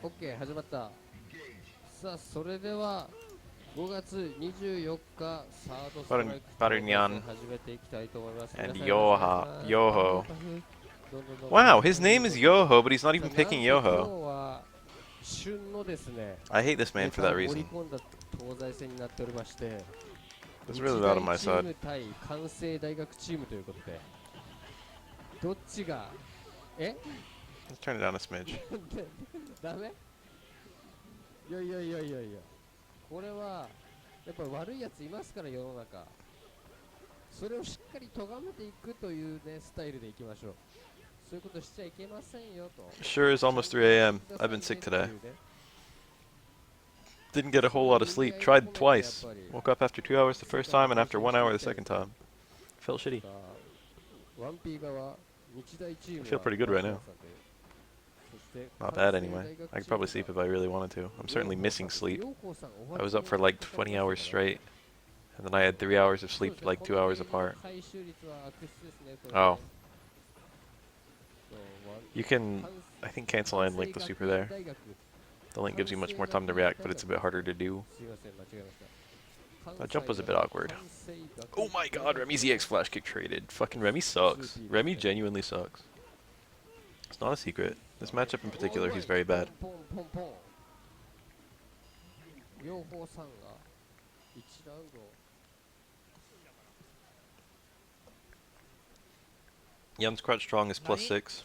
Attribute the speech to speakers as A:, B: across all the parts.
A: OK 始まった。さあそれでは5月24日サードストライク東海戦
B: Barignan
A: 始めていきたいと思います。皆
B: and
A: さんよろしくお願いし
B: Yoha
A: ます。パフ
B: Yoho.
A: パフどんどんどんどんパ
B: Wow,
A: フ
B: his
A: パフ
B: name
A: ど
B: is
A: んどんどん。
B: Yoho, but he's not
A: さあ
B: even
A: なん
B: picking
A: と今日
B: Yoho.
A: は旬のですね
B: I hate this
A: ネ
B: man for
A: タ
B: that
A: を盛り
B: reason.
A: 込んだ東西戦になっておりまして、
B: It's
A: 日
B: really not on
A: 大
B: my
A: チー
B: side.
A: ム対関西大学チームということで、どっちがえ
B: Let's turn it down a smidge.
A: ダメ。いやいやいやいやいや、これはやっぱ悪いやついますから世の中。それをしっかり咎めていくというねスタイルでいきましょう。そういうことしちゃいけませんよと。
B: Sure is almost 3 a.m. I've been sick today. Didn't get a whole lot of sleep. Tried twice. Woke up after 2 hours the first time and after 1 hour the second time. Felt shitty.
A: ワンピー側日大チーム
B: I feel pretty good right now.
A: そして
B: Not bad anyway. I could probably sleep if I really wanted to. I'm certainly missing sleep. I was up for like 20 hours straight. And then I had 3 hours of sleep like 2 hours apart. Oh. You can, I think, cancel and link the super there. The link gives you much more time to react, but it's a bit harder to do. That jump was a bit awkward. Oh my god, Remy's EX flash kick traded. Fucking Remy sucks. Remy genuinely sucks. It's not a secret. This matchup in particular, he's very bad. Yun's crouch strong is +6.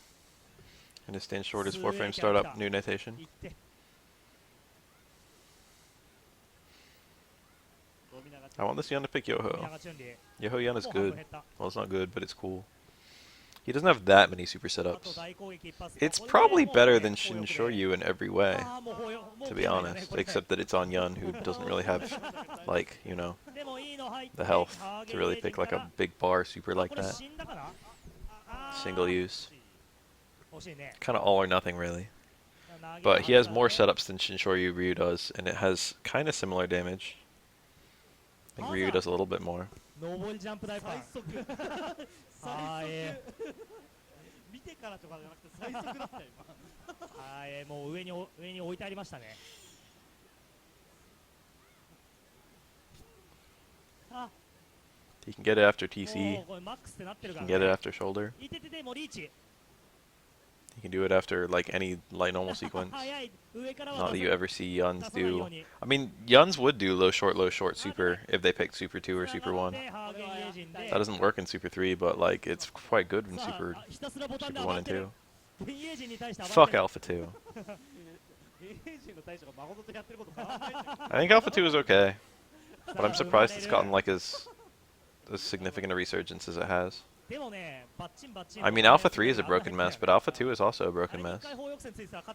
B: And his stand short is 4 frame startup, new notation. I want this Yun to pick Yoho. Yoho Yun is good. Well, it's not good, but it's cool. He doesn't have that many super setups. It's probably better than Shinshoryu in every way, to be honest, except that it's on Yun, who doesn't really have, like, you know, the health to really pick like a big bar super like that. Single use. Kind of all or nothing, really. But he has more setups than Shinshoryu Ryu does, and it has kind of similar damage. I think Ryu does a little bit more. He can get it after TC. He can get it after shoulder. You can do it after like any light normal sequence. Not that you ever see Yuns do. I mean, Yuns would do low short super if they picked Super 2 or Super 1. That doesn't work in Super 3, but like it's quite good in Super 1 and 2. Fuck Alpha 2. I think Alpha 2 is okay, but I'm surprised it's gotten like as significant a resurgence as it has. I mean, Alpha 3 is a broken mess, but Alpha 2 is also a broken mess.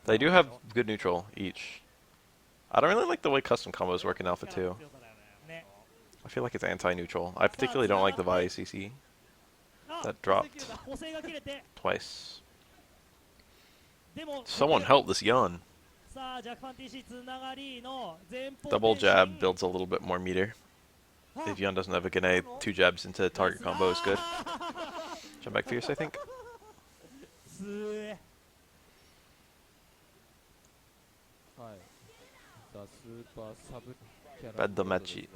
B: They do have good neutral each. I don't really like the way custom combos work in Alpha 2. I feel like it's anti-neutral. I particularly don't like the Vi ACC. That dropped twice. Someone help this Yun. Double jab builds a little bit more meter. If Yun doesn't have a Gane, 2 jabs into target combo is good. Jump back fierce, I think. Bad Domachi.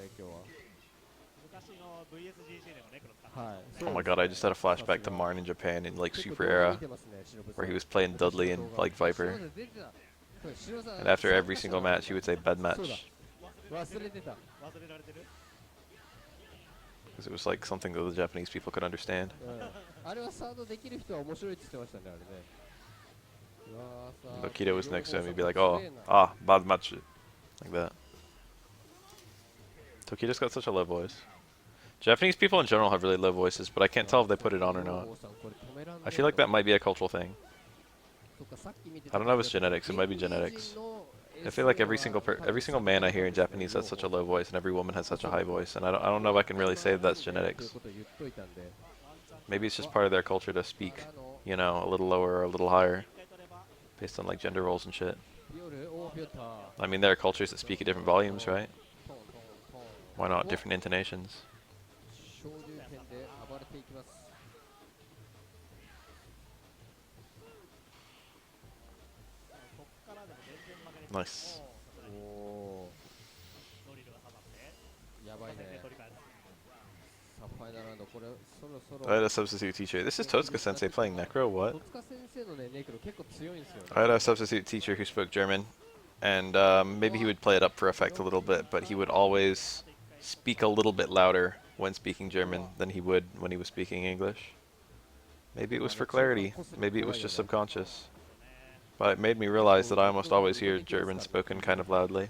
B: Oh my god, I just had a flashback to Marn in Japan in like Super Era, where he was playing Dudley and like Viper. And after every single match, he would say bad match. Because it was like something that the Japanese people could understand. Lokito was next to him, he'd be like, oh, bad match. Like that. Tokito's got such a low voice. Japanese people in general have really low voices, but I can't tell if they put it on or not. I feel like that might be a cultural thing. I don't know if it's genetics, it might be genetics. I feel like every single man I hear in Japanese has such a low voice, and every woman has such a high voice, and I don't know if I can really say that's genetics. Maybe it's just part of their culture to speak, you know, a little lower or a little higher, based on like gender roles and shit. I mean, there are cultures that speak at different volumes, right? Why not different intonations? Nice.
A: おー、やばいね。さあ、ファイナルラウンド、これ、そろそろ。
B: I had a substitute teacher. This is Totsuka Sensei playing Necro, what?
A: 戸塚先生のね、ネクロ結構強いんですよね。
B: I had a substitute teacher who spoke German, and maybe he would play it up for effect a little bit, but he would always speak a little bit louder when speaking German than he would when he was speaking English. Maybe it was for clarity, maybe it was just subconscious. But it made me realize that I almost always hear German spoken kind of loudly,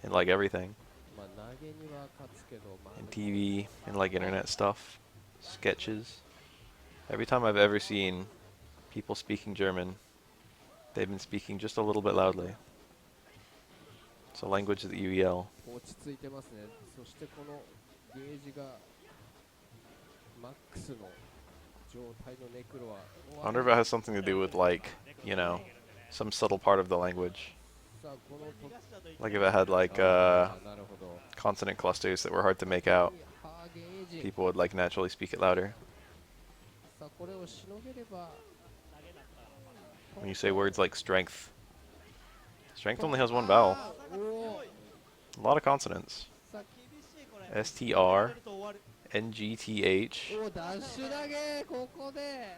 B: in like everything.
A: まあ投げには勝つけど、まあ
B: In TV, in like internet stuff, sketches. Every time I've ever seen people speaking German, they've been speaking just a little bit loudly. It's a language that you yell.
A: 落ち着いてますね。そしてこのゲージがマックスの状態のネクロは。
B: I wonder if it has something to do with like, you know, some subtle part of the language.
A: さあこのと
B: Like if it had like
A: なるほど。
B: consonant clusters that were hard to make out,
A: ハーゲージ。
B: people would like naturally speak it louder.
A: さあこれをしのげれば。
B: When you say words like strength, strength only has one vowel.
A: おー、
B: A lot of consonants.
A: さあ
B: STR, NGTH.
A: おー、ダッシュ投げ、ここで。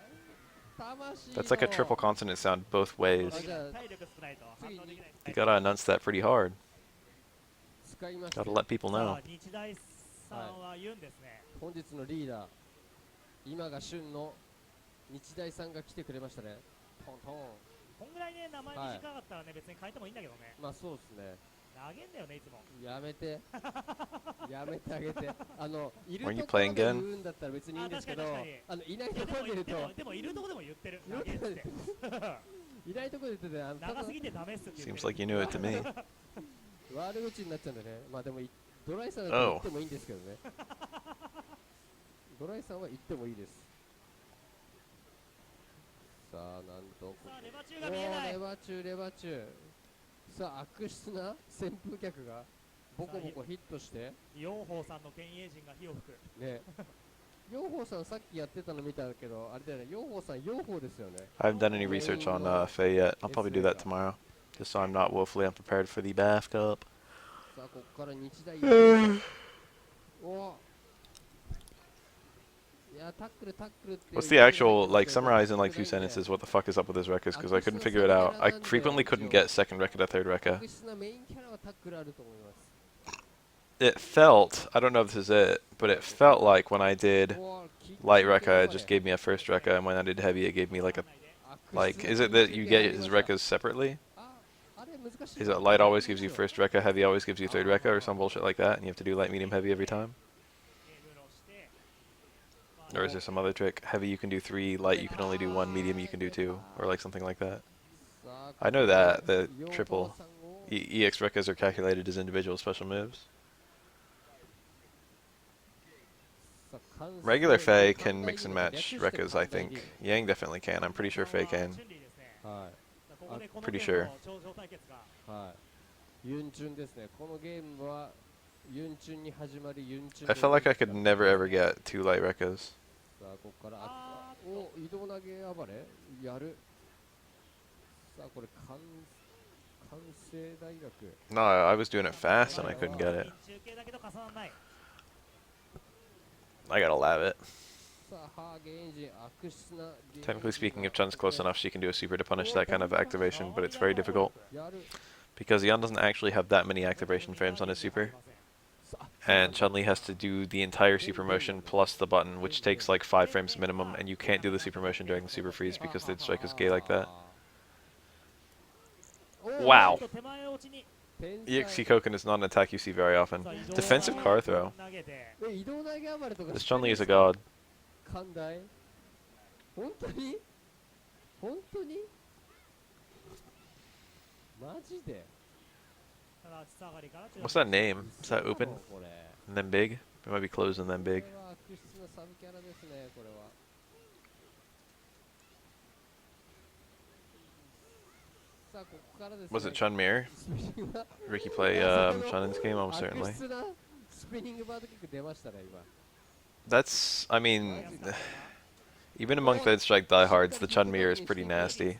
A: 魂の
B: That's like a triple consonant sound both ways.
A: あ、じゃあ次に
B: You gotta announce that pretty hard.
A: 使いまして
B: Gotta let people know.
C: 日大さんは言うんですね。
A: 本日のリーダー、今が旬の日大さんが来てくれましたね。トントン。
C: こんぐらいね、名前短かったらね、別に変えてもいいんだけどね。
A: まあそうですね。
C: 投げんだよね、いつも。
A: やめて。やめてあげて。いる
B: Weren't you
A: ところ
B: playing
A: で
B: again?
A: 言うんだったら別にいいんですけど、
C: あ確かに確
A: いない
C: いや
A: ところで言うと、
C: でもいるとこでも言ってる。
A: いるとこで
C: 投げって。
A: いないところで言ってて、
C: 長すぎてダメっすって言って
B: Seems
C: る。
B: like you knew it to me.
A: 悪口になっちゃうんでね。まあでもドライさんだと言ってもいいんですけどね。ドライさんは言ってもいいです。さあ、なんと。
C: さあ、レバ中が見えない。
A: レバ中、レバ中。さあ、悪質な扇風客がボコボコヒットして、
C: 養蜂さんの県営陣が火を吹く。
A: ね。養蜂さんさっきやってたの見たけど、あれだよね、養蜂さん養蜂ですよね。
B: I haven't done any research on Faye yet. I'll probably do that tomorrow, just so I'm not woefully unprepared for the Bath Cup.
A: さあ、ここから日大おいや、タックル、タックルって。
B: What's the actual, like, summarize in like 2 sentences what the fuck is up with his records, because I couldn't figure it out. I frequently couldn't get second record to third record.
A: 悪質なメインキャラはタックルあると思います。
B: It felt, I don't know if this is it, but it felt like when I did light rekka, it just gave me a first rekka, and when I did heavy, it gave me like a, like, is it that you get his rekkas separately? Is it light always gives you first rekka, heavy always gives you third rekka, or some bullshit like that, and you have to do light, medium, heavy every time? Or is there some other trick? Heavy you can do 3, light you can only do 1, medium you can do 2, or like something like that. I know that, the triple EX rekkas are calculated as individual special moves. Regular Faye can mix and match rekkas, I think. Yang definitely can. I'm pretty sure Faye can.
A: は
B: Pretty sure.
A: い。はい。ユンチュンですね。このゲームはユンチュンに始まりユンチュン。
B: I felt like I could never ever get 2 light rekkas.
A: さあ、ここからお移動投げ暴れやる。さあ、これ関西大学。
B: No, I was doing it fast and I couldn't get it.
C: 中継だけど重ならない。
B: I gotta lab it.
A: さあ、ハーゲンジ悪質な。
B: Technically speaking, if Chun's close enough, she can do a super to punish that kind of activation, but it's very difficult.
A: やる。
B: Because Yan doesn't actually have that many activation frames on his super. And Chun-Li has to do the entire super motion plus the button, which takes like 5 frames minimum, and you can't do the super motion during the super freeze because the strike is gay like that. Wow. EXC Koken is not an attack you see very often. Defensive car throw.
A: 移動投げ暴れとか。
B: This Chun-Li is a god.
A: 寛大。本当に本当にマジで。
B: What's that name? Is that open
A: これ。
B: and then big? It might be closed and then
A: これ
B: big.
A: は悪質なサブキャラですね、これは。さあ、ここからですね。
B: Was it Chun Mir?
A: スピニングバー
B: Ricky play Chun in this game? Almost
A: 悪
B: certainly.
A: 質なスピニングバードキック出ましたね、今。
B: That's, I mean, even among Third Strike diehards, the Chun Mir is pretty nasty.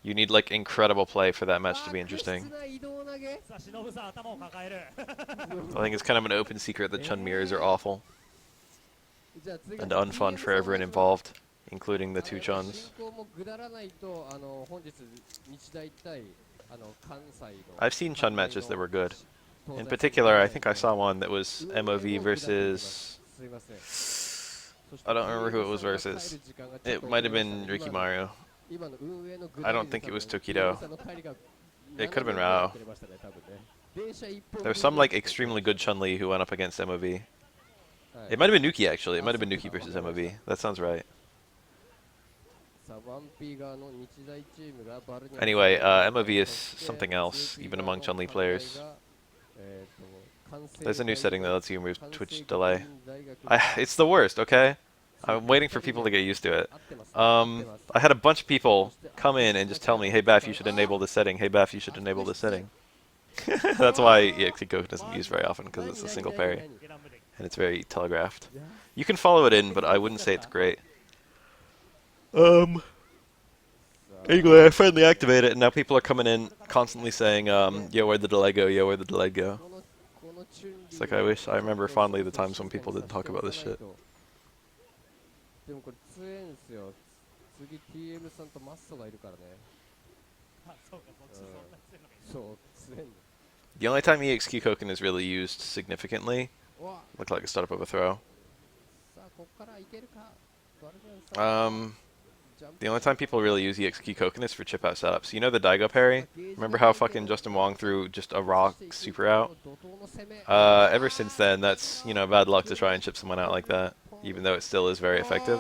B: You need like incredible play for that match to be interesting.
C: さあ忍さん頭を抱える
B: I think it's kind of an open secret that Chun mirrors are awful
A: じゃあ次
B: and unfun for everyone involved, including the two Chuns.
A: 進行もぐだらないと本日日大対関西の
B: I've seen Chun matches that were good. In particular, I think I saw one that was MOV versus...
A: すいません
B: I don't remember who it was versus. It might have been Ricky Mario.
A: 今の運営のぐ
B: I
A: だり
B: don't
A: で
B: think it was
A: 多分
B: Tokido.
A: さんの帰りが
B: It could have been Rao.
A: 斜めになってましたね多分ね電車一本
B: There was some like extremely good Chun-Li who went up against MOV.
A: はい
B: It might have been Nuki actually. It might have been Nuki versus MOV. That sounds right.
A: さあ 1P 側の日大チームがバルニャ
B: Anyway, MOV is something else, even among Chun-Li players. There's a new setting that lets you remove Twitch delay. It's the worst, okay? I'm waiting for people to get used to it. I had a bunch of people come in and just tell me, hey Baff, you should enable this setting. Hey Baff, you should enable this setting. That's why EXECO isn't used very often, because it's a single parry. And it's very telegraphed. You can follow it in, but I wouldn't say it's great. Anyway, I finally activated it, and now people are coming in constantly saying, yo, where'd the delay go? Yo, where'd the delay go? It's like I remember fondly the times when people didn't talk about this shit.
A: でもこれ強いんですよ次 TM さんとマッソがいるからね
C: あそうかそっちそんな強いのがいる
A: そう強いんだ
B: The only time EXQ Koken is really used significantly,
A: うわ
B: looked like a startup of a throw.
A: さあこっからいけるかバルニャンさん
B: The only time people really use EXQ Koken is for chip out setups. You know the Daigo parry? Remember how fucking Justin Wong threw just a raw super out? Ever since then, that's, you know, bad luck to try and chip someone out like that, even though it still is very effective.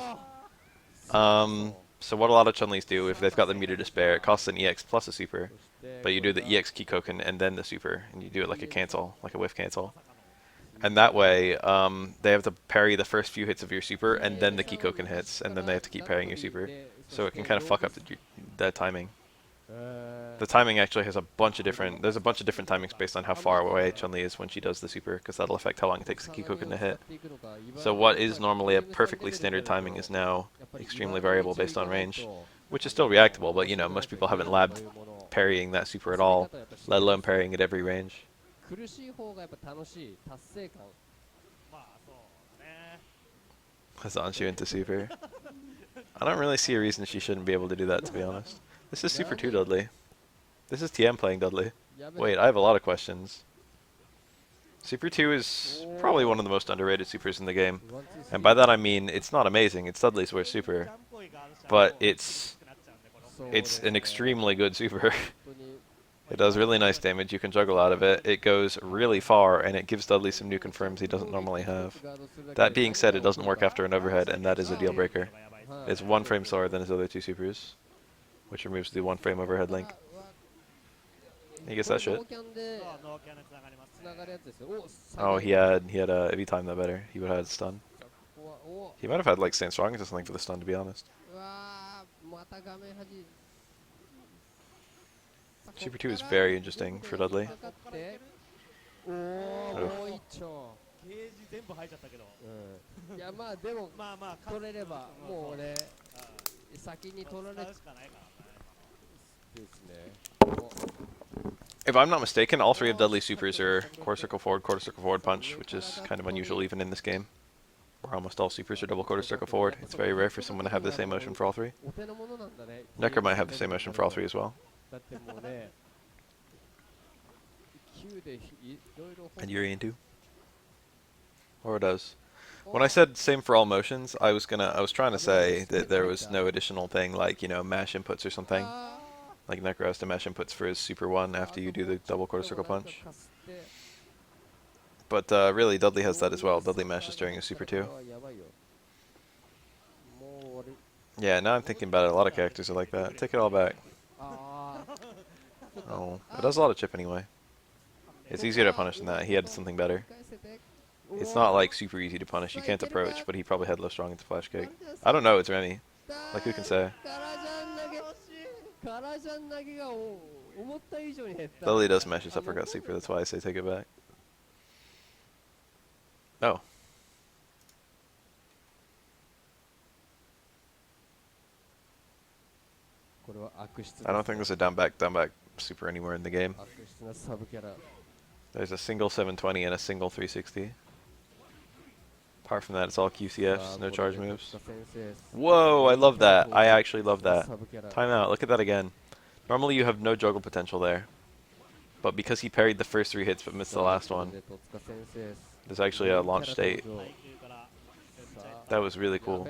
B: So what a lot of Chun-Lis do, if they've got the meter to spare, it costs an EX plus a super, but you do the EX Kikoken and then the super, and you do it like a cancel, like a whiff cancel. And that way, they have to parry the first few hits of your super, and then the Kikoken hits, and then they have to keep parrying your super. So it can kind of fuck up the timing. The timing actually has a bunch of different, there's a bunch of different timings based on how far away Chun-Li is when she does the super, because that'll affect how long it takes the Kikoken to hit. So what is normally a perfectly standard timing is now extremely variable based on range, which is still reactable, but you know, most people haven't labbed parrying that super at all, let alone parrying at every range.
A: 苦しい方がやっぱ楽しい達成感
C: まあそうだね
B: Hazanshu into super. I don't really see a reason she shouldn't be able to do that, to be honest. This is Super 2 Dudley. This is TM playing Dudley. Wait, I have a lot of questions. Super 2 is probably one of the most underrated supers in the game. And by that I mean, it's not amazing, it's Dudley's worst super. But it's an extremely good super. It does really nice damage, you can juggle out of it, it goes really far, and it gives Dudley some new confirms he doesn't normally have. That being said, it doesn't work after an overhead, and that is a deal breaker. It's one frame slower than his other two supers, which removes the one frame overhead link. He gets that shit. Oh, he had if he timed that better, he would have had stun. He might have had like Stand Strong or something for the stun, to be honest. Super 2 is very interesting for Dudley.
A: おーもう一丁
C: ゲージ全部入っちゃったけど
A: いやまあでも
C: まあまあ
A: 取れればもうね先に取られて
C: 使うしかないから
A: ですね
B: If I'm not mistaken, all three of Dudley's supers are quarter circle forward punch, which is kind of unusual even in this game, where almost all supers are double quarter circle forward. It's very rare for someone to have the same motion for all three.
A: お手の物なんだね
B: Necker might have the same motion for all three as well.
A: だってもうね Q でいろいろ
B: And Urian too. Or it does. When I said same for all motions, I was trying to say that there was no additional thing like, you know, mash inputs or something. Like Necro has to mash inputs for his Super 1 after you do the double quarter circle punch. But really, Dudley has that as well. Dudley mashes during his Super 2. Yeah, now I'm thinking about it, a lot of characters are like that. Take it all back. Oh, it does a lot of chip anyway. It's easier to punish than that. He had something better. It's not like super easy to punish. You can't approach, but he probably had low strong into flash kick. I don't know, it's Remy. Like, who can say? Dudley does mash his uppercut super, that's why I say take it back. Oh.
A: これは悪質です
B: I don't think there's a down back super anywhere in the game.
A: 悪質なサブキャラ
B: There's a single 720 and a single 360. Apart from that, it's all QCFs, no charge moves. Whoa, I love that. I actually love that. Time out, look at that again. Normally you have no juggle potential there. But because he parried the first 3 hits but missed the last one, there's actually a launch state. That was really cool.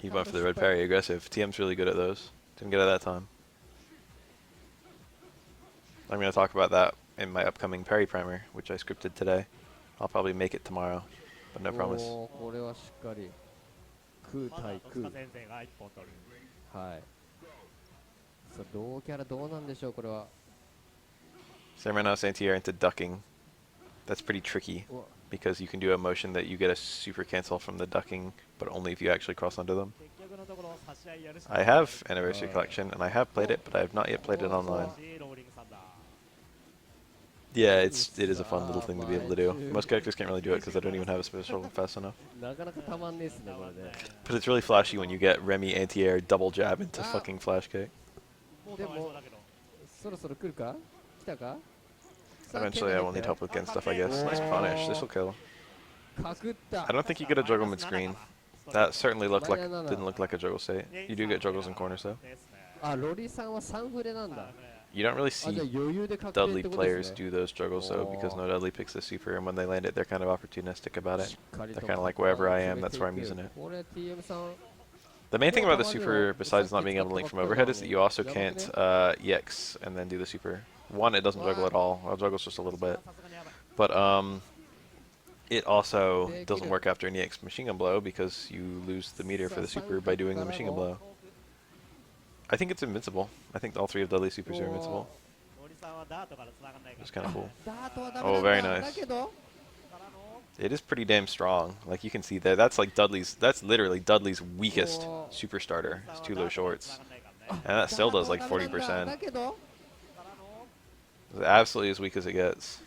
B: He went for the red parry, aggressive. TM's really good at those. Didn't get it that time. I'm going to talk about that in my upcoming parry primer, which I scripted today. I'll probably make it tomorrow, but no promise.
A: これはしっかり空対空はいさあ同キャラどうなんでしょうこれは
B: Sermanos anti-air into ducking. That's pretty tricky because you can do a motion that you get a super cancel from the ducking, but only if you actually cross under them. I have Anniversary Collection and I have played it, but I have not yet played it online. Yeah, it is a fun little thing to be able to do. Most characters can't really do it because they don't even have a special fast enough.
A: なかなかたまんねえっすねこれね
B: But it's really flashy when you get Remy anti-air double jab into fucking flash kick.
A: でもそろそろ来るか来たか
B: Eventually I will need help with getting stuff, I guess. Nice punish. This will kill.
A: かくった
B: I don't think you get a juggle mid-screen. That certainly didn't look like a juggle state. You do get juggles in corners though.
A: あロリさんは3フレなんだ
B: You don't really
A: あじゃあ
B: see
A: 余裕で確定
B: Dudley
A: ってことで
B: players
A: すね
B: do those juggles though because no Dudley picks the super, and when they land it they're kind of opportunistic about it.
A: しっかりと
B: They're kind of like wherever I am, that's where I'm using it.
A: これ TM さん
B: The main thing about the super, besides not being able to link from overhead, is that you also can't EX and then do the super. One, it doesn't juggle at all. Well, it juggles just a little bit. But it also doesn't work after an EX machine gun blow because you lose the meter for the super by doing the machine gun blow. I think it's invincible. I think all 3 of Dudley's supers are invincible. It's kind of cool. Oh, very nice. It is pretty damn strong. Like you can see there, that's like that's literally Dudley's weakest super starter. It's 2 low shorts. And that still does like 40%.
A: だけど
B: It's absolutely as weak as it gets.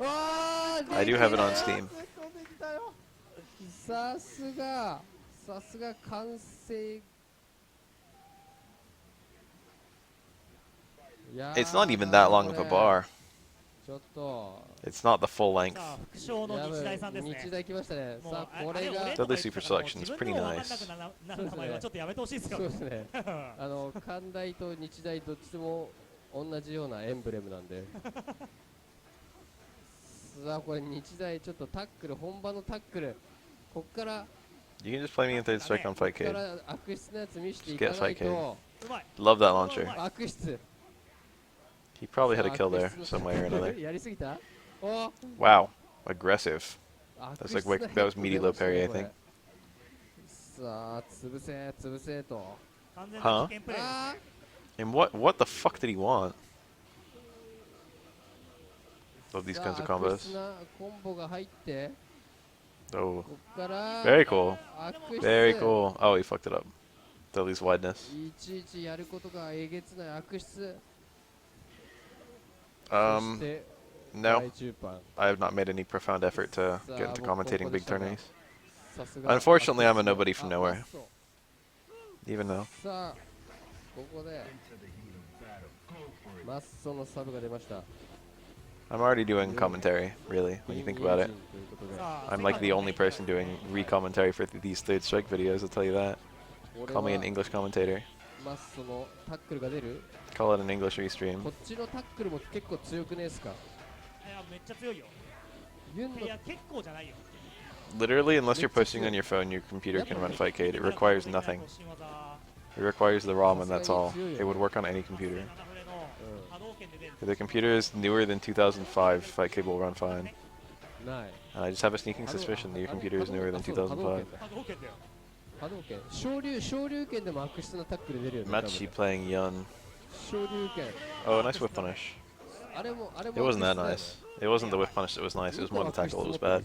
B: I do have it on Steam.
A: さすが完成
B: It's not even that long of a bar.
A: ちょっと
B: It's not the full length.
C: 副将の日大さんですね
A: 日大来ましたねさあこれが
B: Dudley super selection is pretty nice.
C: なる名前はちょっとやめてほしいですよ
A: そうですね関大と日大どっちも同じようなエンブレムなんでさあこれ日大ちょっとタックル本場のタックルこっから
B: You can just play me in third strike on Fight
A: こっか
B: Cade.
A: ら悪質なやつ見せてい
B: Just
A: か
B: get
A: ない
B: Fight
A: と
B: Love that launcher.
A: 悪質
B: He probably had a kill there, some way or another.
A: やりすぎたお
B: Wow, aggressive.
A: 悪
B: That's
A: 質
B: like
A: な
B: that was meaty low parry, I
A: これ
B: think.
A: さあ潰せと
C: 完全な危険プレー
A: あ
B: And what the fuck did he want? Love
A: ー
B: these
A: さ
B: kinds of
A: あ悪
B: combos.
A: 質なコンボが入って
B: Oh,
A: こっから
B: very cool.
A: 悪質
B: Very cool. Oh, he fucked it up. Dudley's wideness.
A: いちいちやることがえげつない悪質そし
B: Um,
A: て
B: no,
A: 大中盤
B: I have not made any profound effort to get into commentating big tourneys.
A: さすが
B: Unfortunately, I'm a nobody
A: あ
B: from
A: マ
B: nowhere,
A: ッソ
B: even though.
A: さあここでマッソのサブが出ました
B: I'm already doing commentary, really, when you think about it.
A: ということで
B: I'm like the only person doing re-commentary for these third strike videos, I'll tell you that.
A: これ
B: Call me
A: は
B: an English commentator.
A: マッソのタックルが出る
B: Call it an English restream.
A: こっちのタックルも結構強くねえっすか
C: いやめっちゃ強いよ
A: ユンの
C: いや結構じゃないよ
B: Literally, unless you're posting on your phone, your computer can run Fightcade. It requires nothing. It requires the ROM and that's all. It would work on any computer. If the computer is newer than 2005, Fightcade will run fine.
A: ない
B: And I just have a sneaking suspicion that your computer is newer than 2005.
A: 波動拳昇竜拳でも悪質なタックル出るよね
B: Machi playing Yun.
A: 昇竜拳
B: Oh, nice whip punish.
A: あれも
B: It wasn't that nice. It wasn't the whip punish that was nice, it was more the tackle that was bad.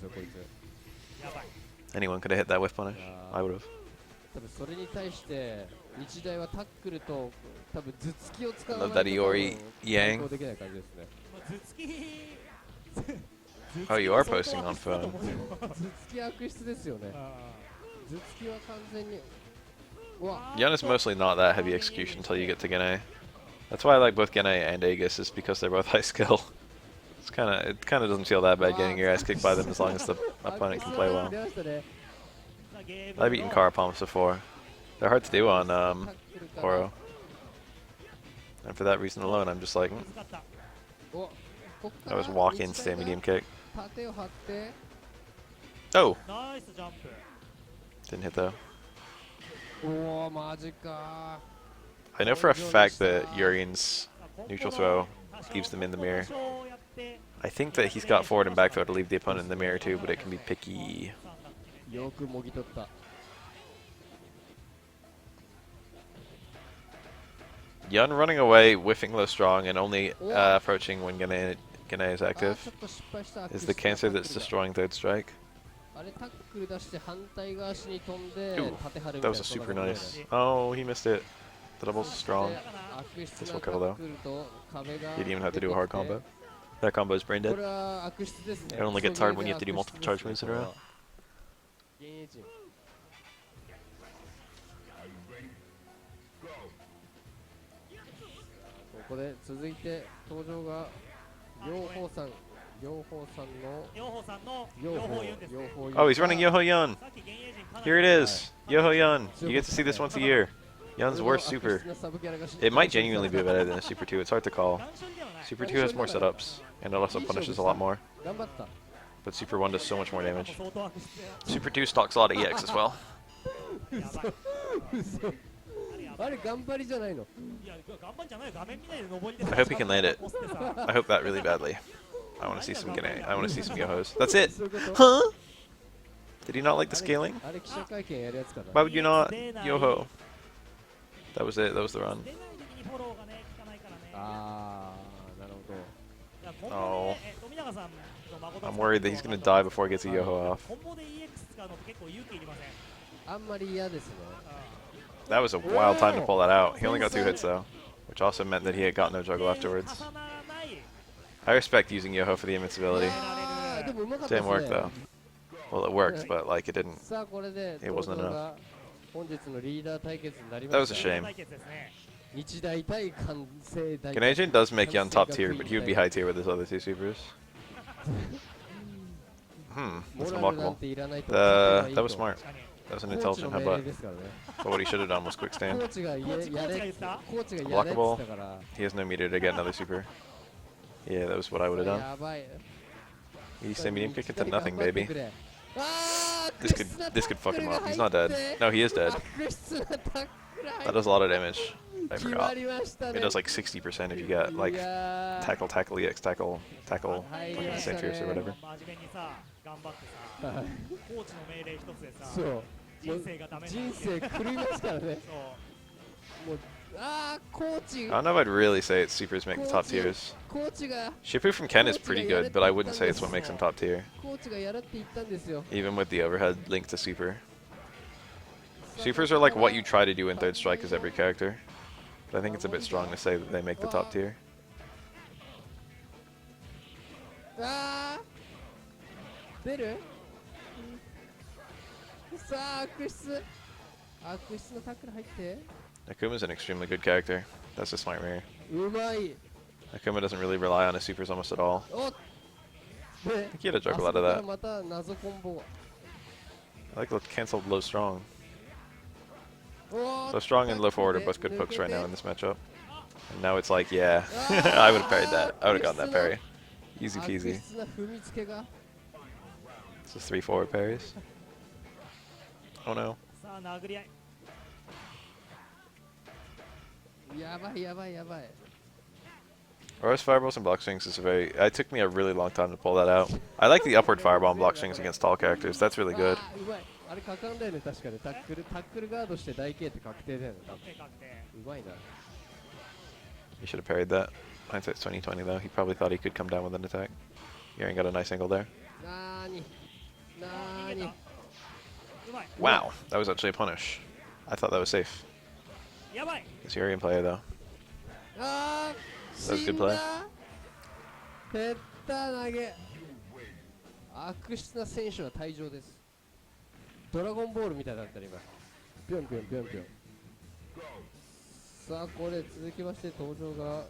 B: Anyone could have hit that whip punish. I would have.
A: 多分それに対して日大はタックルと多分頭突きを使わない
B: Love
A: と
B: that Iori
A: 対
B: Yang.
A: 抗できない感じですね
C: 頭突き
B: Oh, you are posting on phone.
A: 頭突き悪質ですよね頭突きは完全に
B: Yun is mostly not that heavy execution until you get to Gene. That's why I like both Gene and Aegis, is because they're both high skill. It kind of doesn't feel that bad getting your ass kicked by them as long as the opponent can play well. I've beaten Kara Palms before. They're hard to do on Oro. And for that reason alone, I'm just like, I was walk-in, stay medium kick. Oh! Didn't hit though. I know for a fact that Urian's neutral throw leaves them in the mirror. I think that he's got forward and back throw to leave the opponent in the mirror too, but it can be picky. Yun running away, whiffing low strong, and only approaching when Gene is active is the cancer that's destroying third strike. Ooh, that was a super nice. Oh, he missed it. The double's strong. This will kill though. He didn't even have to do a hard combo. That combo is brain dead. It only gets hard when you have to do multiple charge moves in a row. Oh, he's running Yoho Yun. Here it is. Yoho Yun. You get to see this once a year. Yun's worst super. It might genuinely be better than a Super 2. It's hard to call. Super 2 has more setups, and it also punishes a lot more. But Super 1 does so much more damage. Super 2 stocks a lot of EX as well. I hope he can land it. I hope that really badly. I want to see some Gene. I want to see some Yohos. That's it! Huh? Did he not like the scaling? Why would you not? Yoho. That was it. That was the run. Oh. I'm worried that he's going to die before he gets a Yoho off. That was a wild time to pull that out. He only got 2 hits though, which also meant that he had got no juggle afterwards. I respect using Yoho for the invincibility. Didn't work though. Well, it worked, but like it didn't. It wasn't enough. That was a shame. Ganejin does make Yun top tier, but he would be high tier with his other 2 supers. That's unblockable. That was smart. That was an intelligent headbutt. But what he should have done was quick stand. Blockable. He has no meter to get another super. Yeah, that was what I would have done. He stay medium kick into nothing, baby. This could fuck him up. He's not dead. No, he is dead. That does a lot of damage. I forgot. It does like 60% if you get like tackle, EX, tackle, St. Fierce or whatever. I don't know if I'd really say it's supers make the top tiers. Shipu from Ken is pretty good, but I wouldn't say it's what makes him top tier. Even with the overhead linked to super. Supers are like what you try to do in third strike as every character. But I think it's a bit strong to say that they make the top tier. Akuma's an extremely good character. That's a smart mirror. Akuma doesn't really rely on his supers almost at all. I think he had a juggle out of that. I like the canceled low strong. So strong and low forward are both good pokes right now in this matchup. And now it's like, yeah, I would have parried that. I would have gotten that parry. Easy peasy. This is 3 forward parries. Oh no. Oro's fireballs and block swings is it took me a really long time to pull that out. I like the upward fireball and block swings against tall characters. That's really good. He should have parried that. Hindsight's 20/20 though. He probably thought he could come down with an attack. Yurian got a nice angle there. Wow, that was actually a punish. I thought that was safe. It's Yurian player though. That was a good play.
A: さあこれ続きまして登場が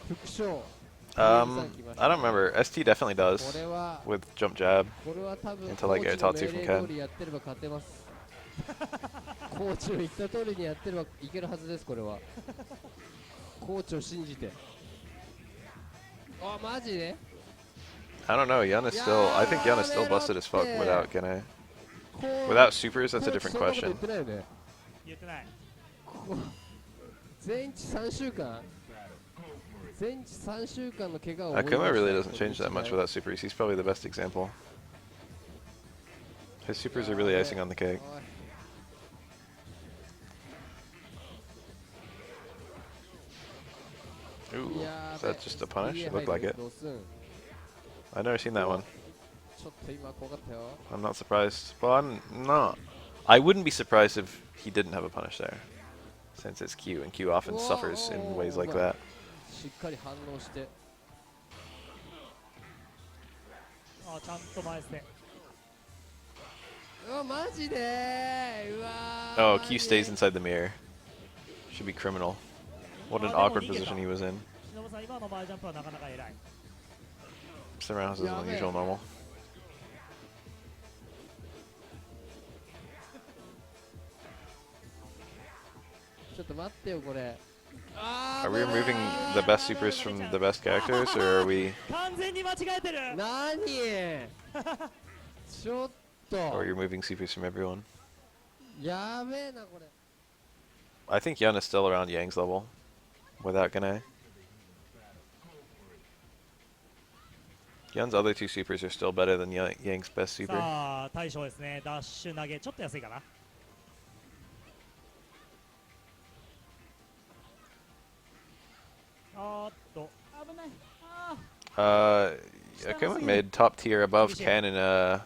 A: 副将
B: I don't remember. ST definitely
A: こ
B: does
A: れは
B: with jump jab.
A: これは多分
B: Until
A: コ
B: I
A: ー
B: get
A: チの
B: Tatsu
A: 命
B: from
A: 令
B: Ken.
A: 通りやってれば勝てますコーチの言った通りにやってればいけるはずですこれはコーチを信じてあマジで
B: I don't know. Yun is still. I think Yun is still busted as fuck without Gene. Without supers, that's a different
A: コーチそんな
B: question.
A: こと言ってないよね
C: 言ってない。
A: こ全治3週間全治3週間の怪我を負いました
B: Akuma really doesn't change that much without supers. He's probably the best example. His supers are really icing on the cake.
A: おい
B: Ooh,
A: や
B: is
A: ーべ
B: that just a punish?
A: 家
B: It
A: 入
B: looked
A: る
B: like it.
A: ドスン
B: I've never seen that one.
A: ちょっと今怖かったよ
B: I'm not surprised. Well, I'm not. I wouldn't be surprised if he didn't have a punish there, since it's Q, and Q often suffers in ways like that.
A: しっかり反応して
C: あちゃんと前ですね。
A: うわマジでうわ
B: Oh, Q stays inside the mirror. Should be criminal. What an awkward position he was in.
C: 忍さん今の前ジャンプはなかなか偉い。
B: Surrounds is unusual normal.
A: ちょっと待ってよこれ
B: Are we removing the best supers from the best characters, or are we?
C: 完全に間違えてる。
A: 何ちょっ
B: Or
A: と
B: you're moving supers from everyone?
A: やべえなこれ
B: I think Yun is still around Yang's level, without Gane. Yun's other two supers are still better than Yang's best super.
C: さあ大将ですね。ダッシュ投げちょっと安いかな。あーっと危ない。あ
B: Akuma made top tier above Ken in a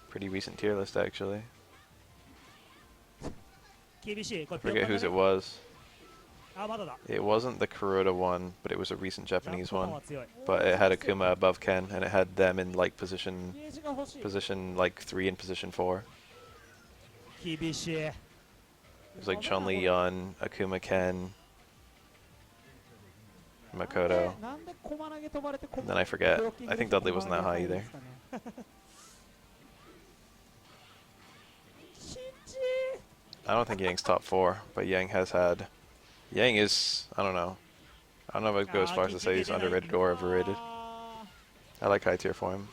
B: pretty recent tier list, actually.
C: ー厳しい。こ
B: I
C: れ
B: forget whose it was.
C: あまだだ。
B: It wasn't the Kuroda one, but it was a recent
C: ジャンプ
B: Japanese
C: 感
B: one.
C: は強い。
B: But it had Akuma above Ken, and it had them in like position
C: ゲージが欲しい。
B: position like 3 and position 4.
C: 厳しい。
B: It was like Chun-Li, Yun, Akuma, Ken, Makoto.
C: なんで駒投げ飛ばれて
B: And then I forget. I think Dudley wasn't that high either.
C: ちち
B: I don't think Yang's top 4, but Yang has had. Yang is, I don't know. I don't know if I'd go as far as to say he's underrated or overrated. I like high tier for him.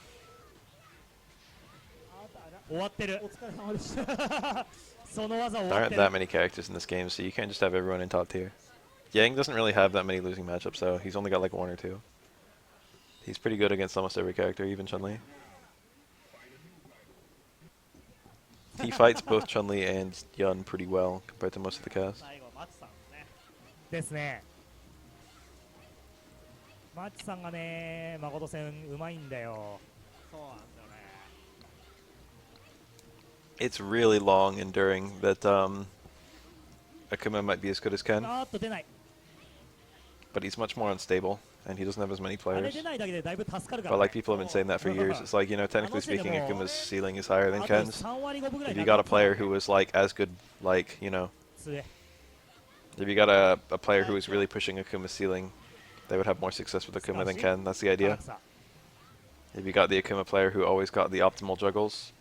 C: 終わってる。お疲れ様でした。その技終
B: There
C: わっ
B: aren't
C: て
B: that
C: る。
B: many characters in this game, so you can't just have everyone in top tier. Yang doesn't really have that many losing matchups, though. He's only got like 1 or 2. He's pretty good against almost every character, even Chun-Li. He fights both Chun-Li and Yun pretty well compared to most of the cast.
C: 最後マチさんね。ですね。マチさんがね、誠戦うまいんだよ。そうなんですよね。
B: It's really long enduring that Akuma might be as good as Ken,
C: あーっと出ない。
B: but he's much more unstable, and he doesn't have as many
C: あれ
B: players.
C: 出ないだけでだいぶ助かるから、
B: But
C: ね。
B: like people have been saying that for years. It's like, you know, technically speaking, Akuma's ceiling is higher than
C: あと
B: Ken's.
C: 3割5分ぐらい
B: If you got a player who was like as good, like, you know,
C: 強い。
B: if you got a player who was really pushing Akuma's ceiling, they would have more success with Akuma than Ken. That's the
C: 唐
B: idea.
C: 草
B: If you got the Akuma player who always got the optimal juggles,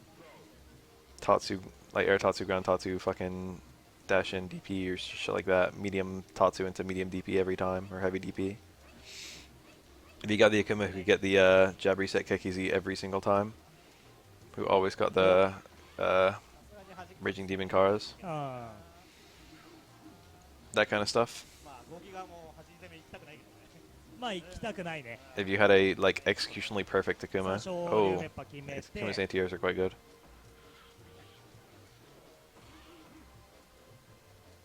B: Tatsu, like air Tatsu, ground Tatsu, fucking dash in DP or shit like that, medium Tatsu into medium DP every time, or heavy DP. If you got the Akuma who could get the jab reset Kekizi every single time, who always got the Raging Demon Karas,
C: あ
B: that kind of stuff.
C: まあ動きがもう8攻め行きたくないけどね。まあ行きたくないね。
B: If you had a like executionally perfect Akuma,
C: 最初竜
B: oh,
C: メッパ決め
B: Akuma's
C: て
B: anti-airs are quite good.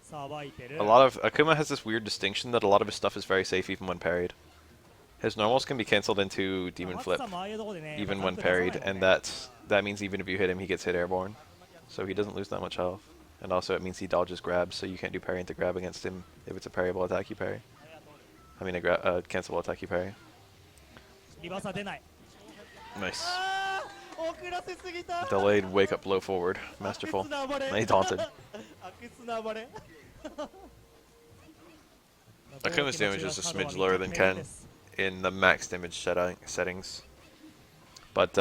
C: さばいてる。
B: A lot of Akuma has this weird distinction that a lot of his stuff is very safe even when parried. His normals can be cancelled into Demon
C: 松
B: Flip
C: さんもああいうとこでね
B: even
C: まあ
B: when
C: タンク出さない
B: parried,
C: もん
B: and
C: ね
B: that means even if you hit him, he gets hit airborne. So he doesn't lose that much health. And also it means he dodges grabs, so you can't do parry into grab against him if it's a parryable attack you parry. I mean a cancelable attack you parry.
C: リバーサー出ない。
B: Nice.
C: あー遅らせすぎた。
B: Delayed wake up blow forward. Masterful.
C: 悪質な暴れ
B: And he taunted.
C: 悪質な暴れ。
B: Akuma's damage is a smidge lower than Ken in the max damage settings. But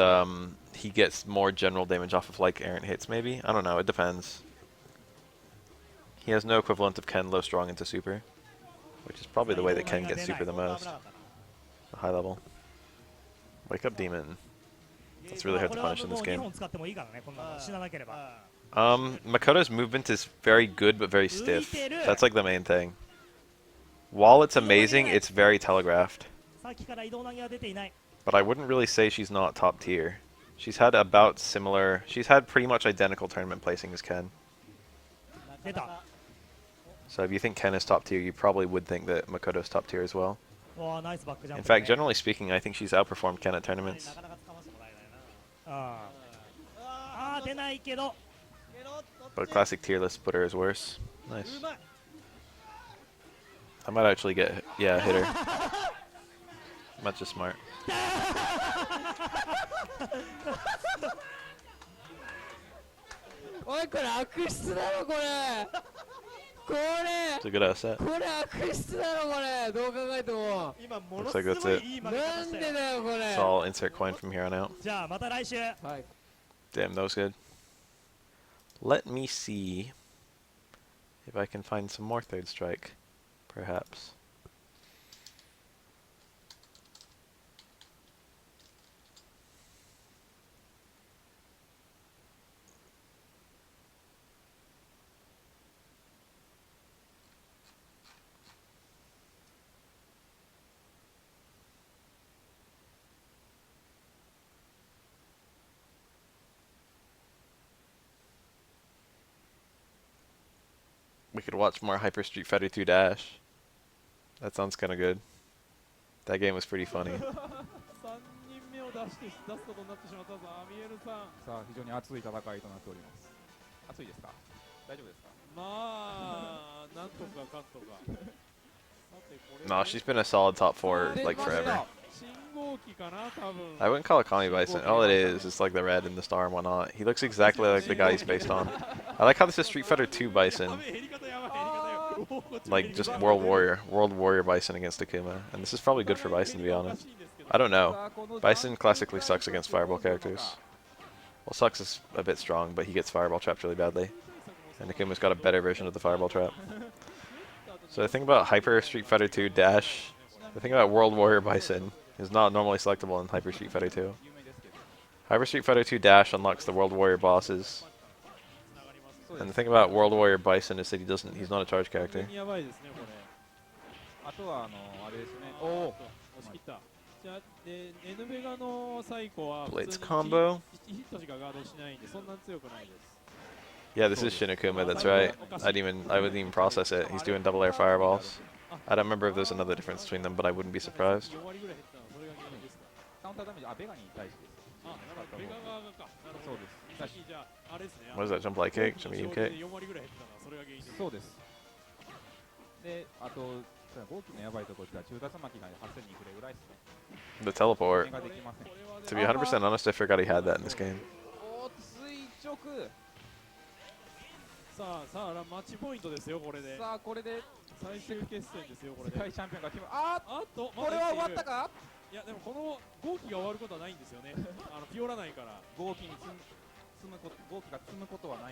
B: he gets more general damage off of like errant hits maybe? I don't know, it depends. He has no equivalent of Ken low strong into super, which is probably the way that Ken gets super the most. The high level. Wake up demon. That's really hard to punish in this game. Makoto's movement is very good but very stiff. That's like the main thing. While it's amazing, it's very telegraphed. But I wouldn't really say she's not top tier. She's had about similar... She's had pretty much identical tournament placing as Ken. So if you think Ken is top tier, you probably would think that Makoto's top tier as well. In fact, generally speaking, I think she's outperformed Ken at tournaments. But classic tier list putter is worse. Nice. I might actually get... Yeah, hit her. Much as smart. It's a good asset. Looks like that's it. So I'll insert coin from here on out. Damn, that was good. Let me see if I can find some more third strike, perhaps. We could watch more Hyper Street Fighter 2 Dash. That sounds kind of good. That game was pretty funny.
D: さあ、非常に熱い戦いとなっております。熱いですか？大丈夫ですか？
B: No, she's been a solid top 4 like forever. I wouldn't call it Kami Bison. All it is like the red and the star and whatnot. He looks exactly like the guy he's based on. I like how this is Street Fighter 2 Bison. Like just World Warrior Bison against Akuma. And this is probably good for Bison, to be honest. I don't know. Bison classically sucks against Fireball characters. Well, sucks is a bit strong, but he gets Fireball trapped really badly. And Akuma's got a better version of the Fireball trap. So the thing about Hyper Street Fighter 2 Dash, the thing about World Warrior Bison is not normally selectable in Hyper Street Fighter 2. Hyper Street Fighter 2 Dash unlocks the World Warrior bosses. And the thing about World Warrior Bison is that he's not a charge character. Blades combo. Yeah, this is Shin Akuma, that's right. I wouldn't even process it. He's doing double air fireballs. I don't remember if there's another difference between them, but I wouldn't be surprised. What is that, jump light kick? Jump medium kick? The teleport. To be 100% honest, I forgot he had that in this game.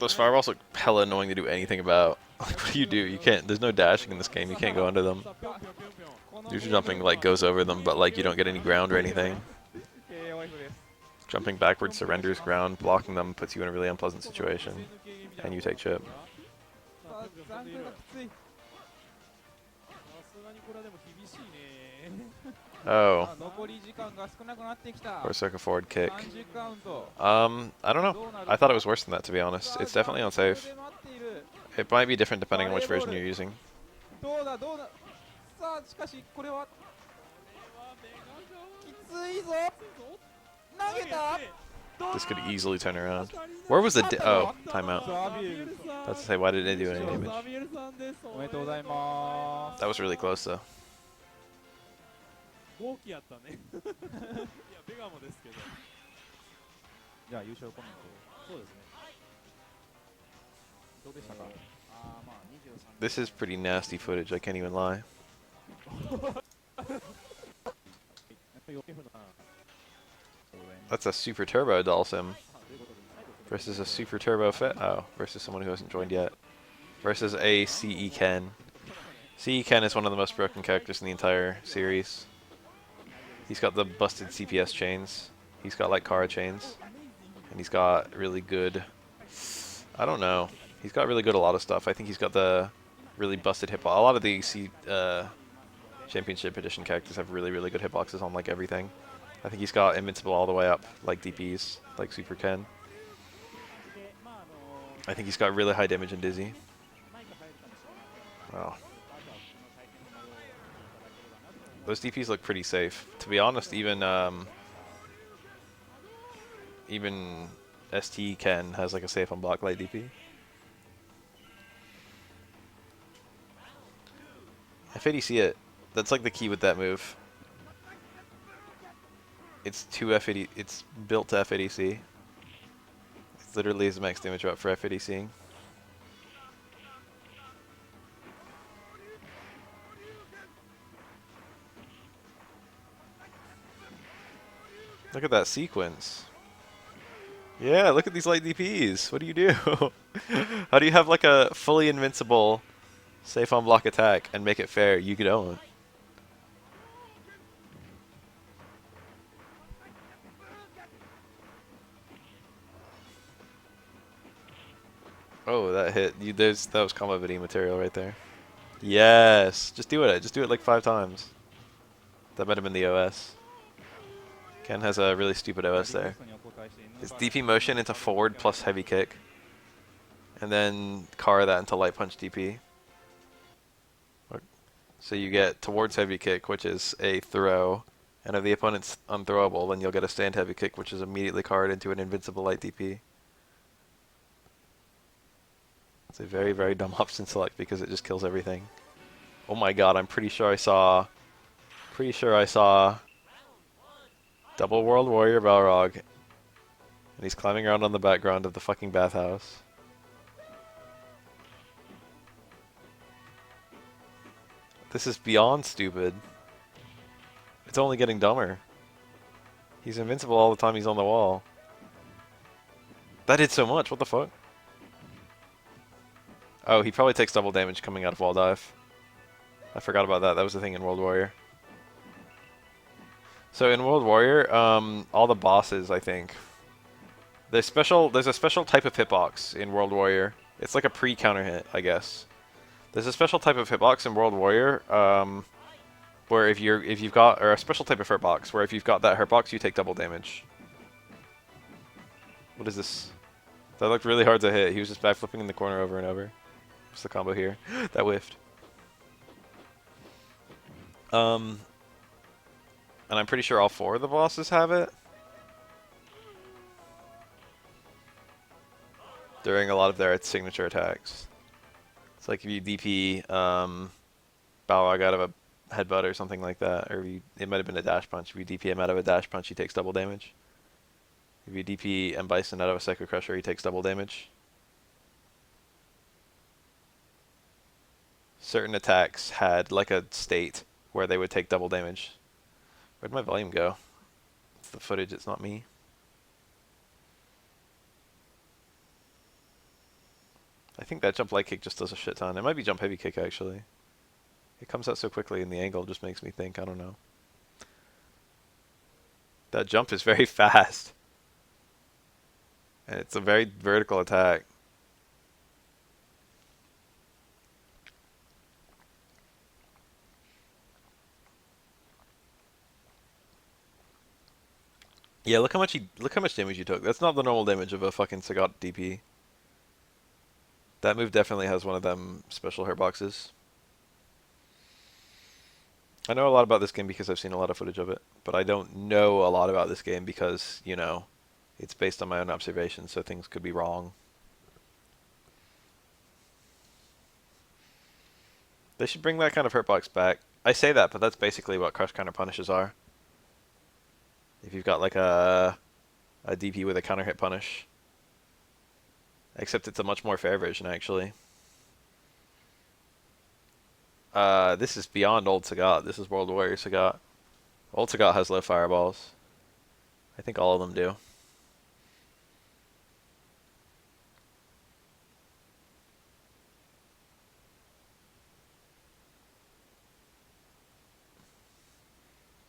B: Those fireballs look hella annoying to do anything about. Like, what do? You can't, there's no dashing in this game, you can't go under them. Usually jumping like goes over them, but like you don't get any ground or anything. Jumping backwards surrenders ground, blocking them puts you in a really unpleasant situation. And you take chip. Oh. Or circle forward kick. I don't know. I thought it was worse than that, to be honest. It's definitely unsafe. It might be different depending on which version you're using. This could easily turn around. Where was the oh, timeout. That's to say, why didn't it do any damage? That was really close, though. This is pretty nasty footage, I can't even lie. That's a Super Turbo Dhalsim versus a Super Turbo Fit. Oh, versus someone who hasn't joined yet. Versus a CE Ken. CE Ken is one of the most broken characters in the entire series. He's got the busted CPS chains. He's got like Kara chains. And he's got really good... I don't know. He's got really good a lot of stuff. I think he's got the really busted hitbox. A lot of the Championship Edition characters have really, really good hitboxes on like everything. I think he's got invincible all the way up, like DPs, like Super Ken. I think he's got really high damage and Dizzy. Wow. Those DPs look pretty safe. To be honest, even ST Ken has like a safe on block light DP. F80C it. That's like the key with that move. It's F80. It's built to F80C. It literally is max damage drop for F80Cing. Look at that sequence. Yeah, look at these light DPs. What do you do? How do you have like a fully invincible safe on block attack and make it fair? You don't. Oh, that hit. That was combo video material right there. Yes. Just do it. Just do it like 5 times. That might have been the OS. Ken has a really stupid OS there. It's DP motion into forward plus heavy kick. And then Kara that into light punch DP. So you get towards heavy kick, which is a throw. And if the opponent's unthrowable, then you'll get a stand heavy kick, which is immediately Kara into an invincible light DP. It's a very, very dumb option select because it just kills everything. Oh my god, I'm pretty sure I saw double World Warrior Balrog. And he's climbing around on the background of the fucking bathhouse. This is beyond stupid. It's only getting dumber. He's invincible all the time he's on the wall. That did so much, what the fuck? Oh, he probably takes double damage coming out of wall dive. I forgot about that, that was the thing in World Warrior. So in World Warrior, all the bosses, I think, there's a special type of hitbox in World Warrior. It's like a pre-counter hit, I guess. There's a special type of hitbox in World Warrior, where if you've got, or a special type of hurtbox, where if you've got that hurtbox, you take double damage. What is this? That looked really hard to hit. He was just backflipping in the corner over and over. What's the combo here? That whiffed. And I'm pretty sure all 4 of the bosses have it. During a lot of their signature attacks. It's like if you DP Balrog out of a headbutt or something like that, or it might have been a dash punch. If you DP him out of a dash punch, he takes double damage. If you DP M. Bison out of a Psycho Crusher, he takes double damage. Certain attacks had like a state where they would take double damage. Where'd my volume go? It's the footage, it's not me. I think that jump light kick just does a shit ton. It might be jump heavy kick actually. It comes out so quickly and the angle just makes me think, I don't know. That jump is very fast. And it's a very vertical attack. Yeah, look how much damage you took. That's not the normal damage of a fucking Sagat DP. That move definitely has one of them special hitboxes. I know a lot about this game because I've seen a lot of footage of it, but I don't know a lot about this game because, you know, it's based on my own observations, so things could be wrong. They should bring that kind of hurtbox back. I say that, but that's basically what crush counter punishes are. If you've got like a DP with a counter hit punish. Except it's a much more fair version, actually. This is beyond Old Sagat. This is World Warrior Sagat. Old Sagat has low fireballs. I think all of them do.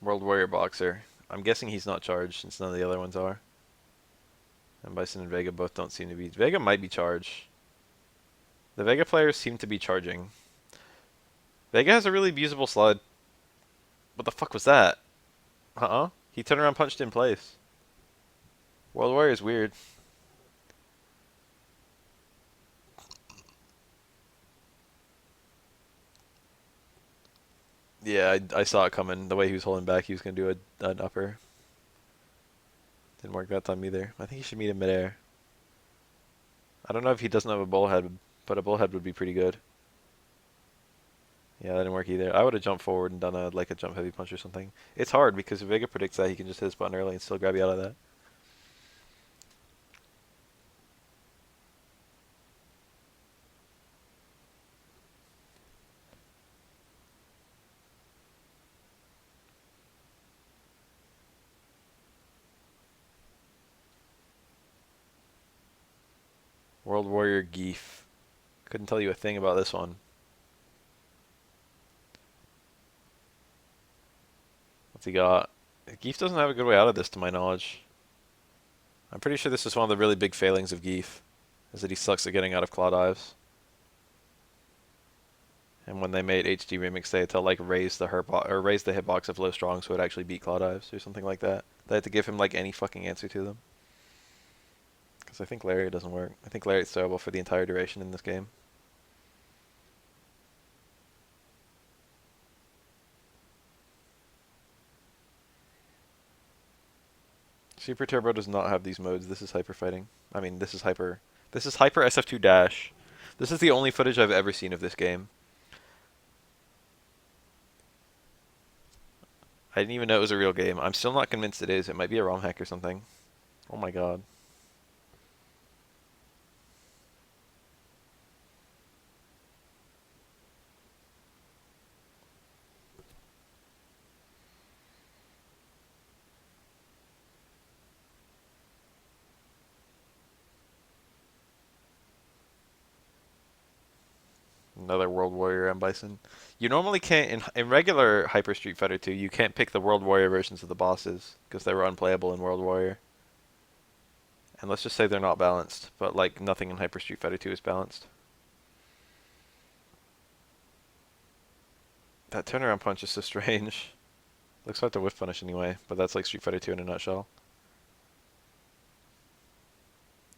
B: World Warrior Boxer. I'm guessing he's not charged since none of the other ones are. And Bison and Vega both don't seem to be. Vega might be charged. The Vega players seem to be charging. Vega has a really usable slide. What the fuck was that? He turned around, punched in place. World Warrior is weird. Yeah, I saw it coming. The way he was holding back, he was going to do an upper. Didn't work that time either. I think he should meet him midair. I don't know if he doesn't have a bullhead, but a bullhead would be pretty good. Yeah, that didn't work either. I would have jumped forward and done a jump heavy punch or something. It's hard because if Vega predicts that, he can just hit his button early and still grab you out of that. World Warrior Geef. Couldn't tell you a thing about this one. What's he got? Geef doesn't have a good way out of this, to my knowledge. I'm pretty sure this is one of the really big failings of Geef, is that he sucks at getting out of claw dives. And when they made HD Remix, they had to like raise the hitbox of low strong so it actually beat claw dives or something like that. They had to give him like any fucking answer to them. Because I think Lariat doesn't work. I think Lariat's throwable for the entire duration in this game. Super Turbo does not have these modes. This is hyper fighting. I mean, this is hyper SF2 dash. This is the only footage I've ever seen of this game. I didn't even know it was a real game. I'm still not convinced it is. It might be a ROM hack or something. Oh my god. Another World Warrior M. Bison. You normally can't, in regular Hyper Street Fighter 2, you can't pick the World Warrior versions of the bosses, because they were unplayable in World Warrior. And let's just say they're not balanced, but like nothing in Hyper Street Fighter 2 is balanced. That turnaround punch is so strange. Looks like the whiff punish anyway, but that's like Street Fighter 2 in a nutshell.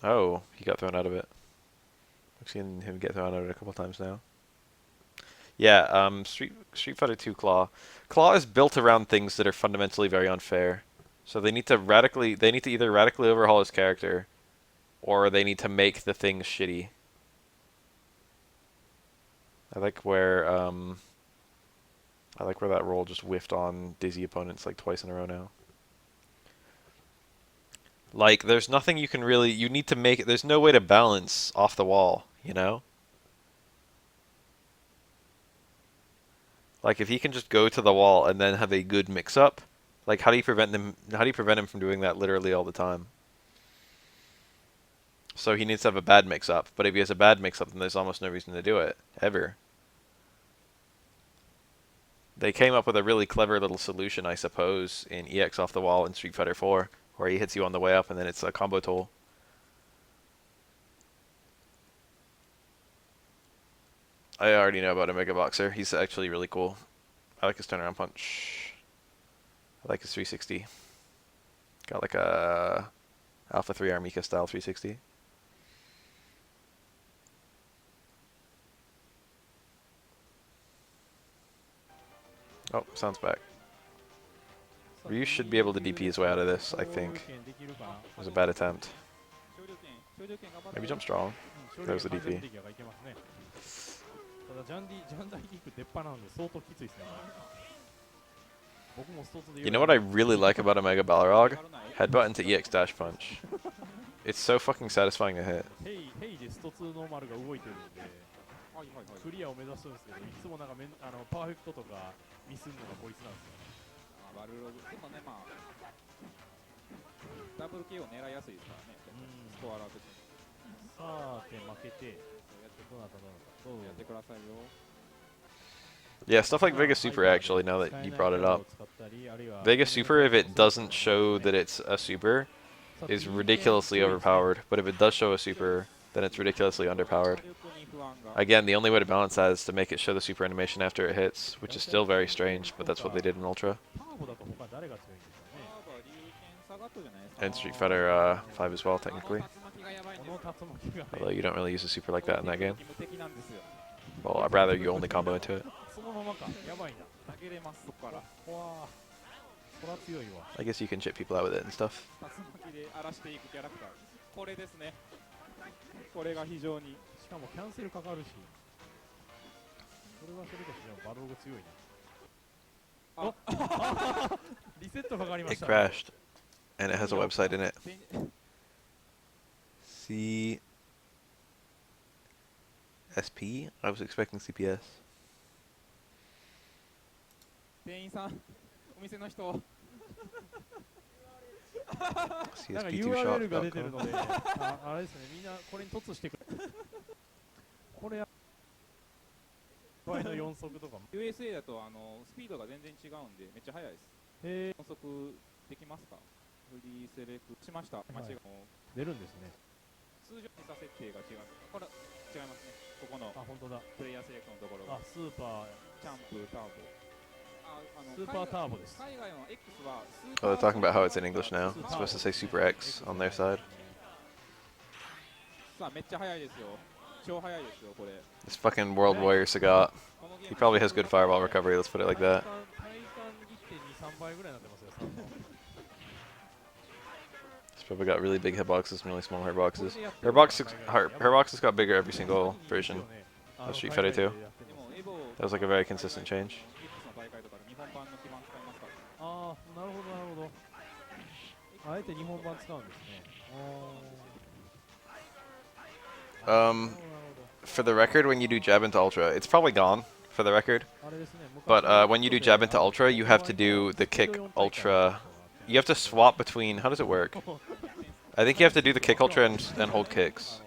B: Oh, he got thrown out of it. I've seen him get thrown out of it a couple times now. Yeah, Street Fighter 2 Claw. Claw is built around things that are fundamentally very unfair. So they need to either radically overhaul his character, or they need to make the things shitty. I like where that roll just whiffed on dizzy opponents like twice in a row now. Like, there's nothing you can really, you need to make, there's no way to balance off the wall, you know? Like, if he can just go to the wall and then have a good mix-up, like, how do you prevent him from doing that literally all the time? So he needs to have a bad mix-up, but if he has a bad mix-up, then there's almost no reason to do it, ever. They came up with a really clever little solution, I suppose, in EX Off the Wall in Street Fighter 4, where he hits you on the way up and then it's a combo toll. I already know about a Mega Boxer. He's actually really cool. I like his turnaround punch. I like his 360. Got like a Alpha 3 Armika style 360. Oh, sounds back. Ryu should be able to DP his way out of this, I think. It was a bad attempt. Maybe jump strong. That was the DP. You know what I really like about a Mega Balrog? Headbutt into EX dash punch. It's so fucking satisfying to hit.
C: クリアを目指すんですけど、いつもなんかパーフェクトとかミスるのがこいつなんですよ。
D: バルログでもね、まあダブル KO 狙いやすいですからね、スコアラーとしても。
C: さて負けて、どうなったどう
D: やってくださいよ。
B: Yeah, stuff like Vega Super actually, now that you brought it up. Vega Super, if it doesn't show that it's a super, is ridiculously overpowered. But if it does show a super, then it's ridiculously underpowered. Again, the only way to balance that is to make it show the super animation after it hits, which is still very strange, but that's what they did in Ultra. And Street Fighter 5 as well, technically. Although you don't really use a super like that in that game. Well, I'd rather you only combo into it. I guess you can chip people out with it and stuff.
D: これですね。これが非常に。
C: しかもキャンセルかかるし。それはそれとしてバルログ強いな。あ、リセットかかりまし
B: It
C: た。
B: crashed, and it has a website in it. CSP? I was expecting CPS.
D: 店員さん、お店の人。
C: なんか
B: CSP2
C: URL が
B: shop.com.
C: 出てるので、あれですね、みんなこれに突してくる。これや場合の4速とかも。
D: USA だとスピードが全然違うんでめっちゃ速いです。4速できますか？フリーセレクトしました。間違い
C: 出るんですね。
D: 通常に差設定が違う。これ違いますね。ここの
C: 本当だ。
D: プレイヤーセレクトのところが。
C: スーパー
D: チャンプターボ。
C: スーパーターボです。
D: 海外の X は
B: Oh, they're talking about how it's in English now. It's supposed to say Super X on their side.
D: さあめっちゃ速いですよ。超速いですよこれ。
B: This fucking World Warrior Sagat. He probably has good fireball recovery, let's put it like that. He's probably got really big hitboxes and really small hitboxes. Hitboxes got bigger every single version of Street Fighter 2. That was like a very consistent change. For the record, when you do jab into Ultra, it's probably gone, for the record. But when you do jab into Ultra, you have to do the kick Ultra. You have to swap between, how does it work? I think you have to do the kick Ultra and hold kicks.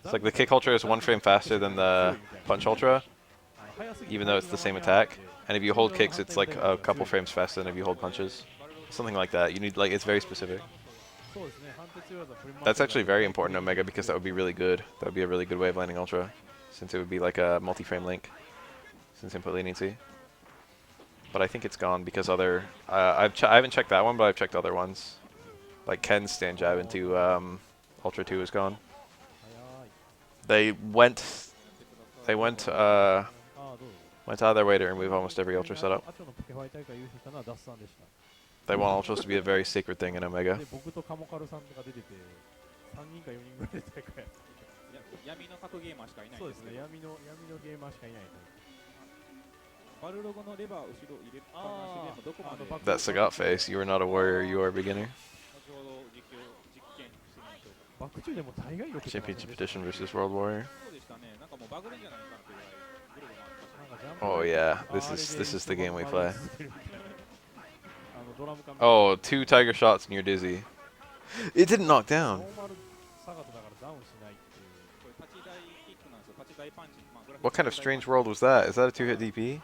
B: It's like the kick Ultra is 1 frame faster than the punch Ultra, even though it's the same attack. And if you hold kicks, it's like a couple frames faster than if you hold punches. Something like that. You need, like, it's very specific. That's actually very important in Omega because that would be really good. That would be a really good way of landing Ultra, since it would be like a multi-frame link, since input leniency. But I think it's gone because other... I haven't checked that one, but I've checked other ones. Like Ken's stand jab into Ultra 2 is gone. They went out of their way to remove almost every Ultra setup. They want Ultras to be a very sacred thing in Omega. That Sagat face, you are not a warrior, you are a beginner. Championship Edition versus World Warrior. Oh yeah, this is the game we play. Oh, 2 tiger shots and you're dizzy. It didn't knock down. What kind of strange world was that? Is that a 2-hit DP?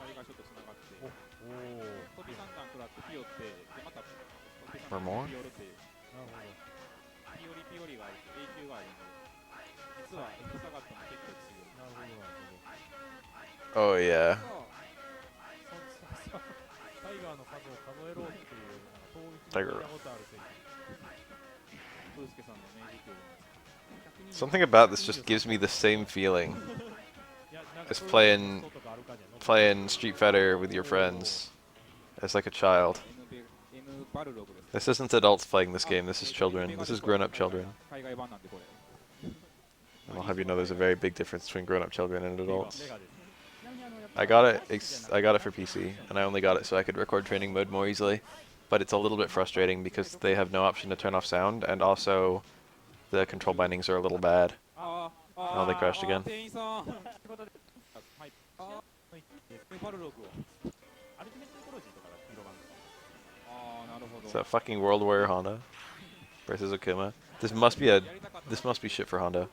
B: Or more? Oh yeah. Tiger. Something about this just gives me the same feeling as playing Street Fighter with your friends as like a child. This isn't adults playing this game, this is children. This is grown-up children. And I'll have you know there's a very big difference between grown-up children and adults. I got it for PC, and I only got it so I could record training mode more easily. But it's a little bit frustrating because they have no option to turn off sound, and also the control bindings are a little bad. Oh, they crashed again.
D: 店員さんはいパルログをアルティメットエコロジーとかが広がるなるほど
B: It's that fucking World Warrior Honda versus Akuma. This must be shit for Honda.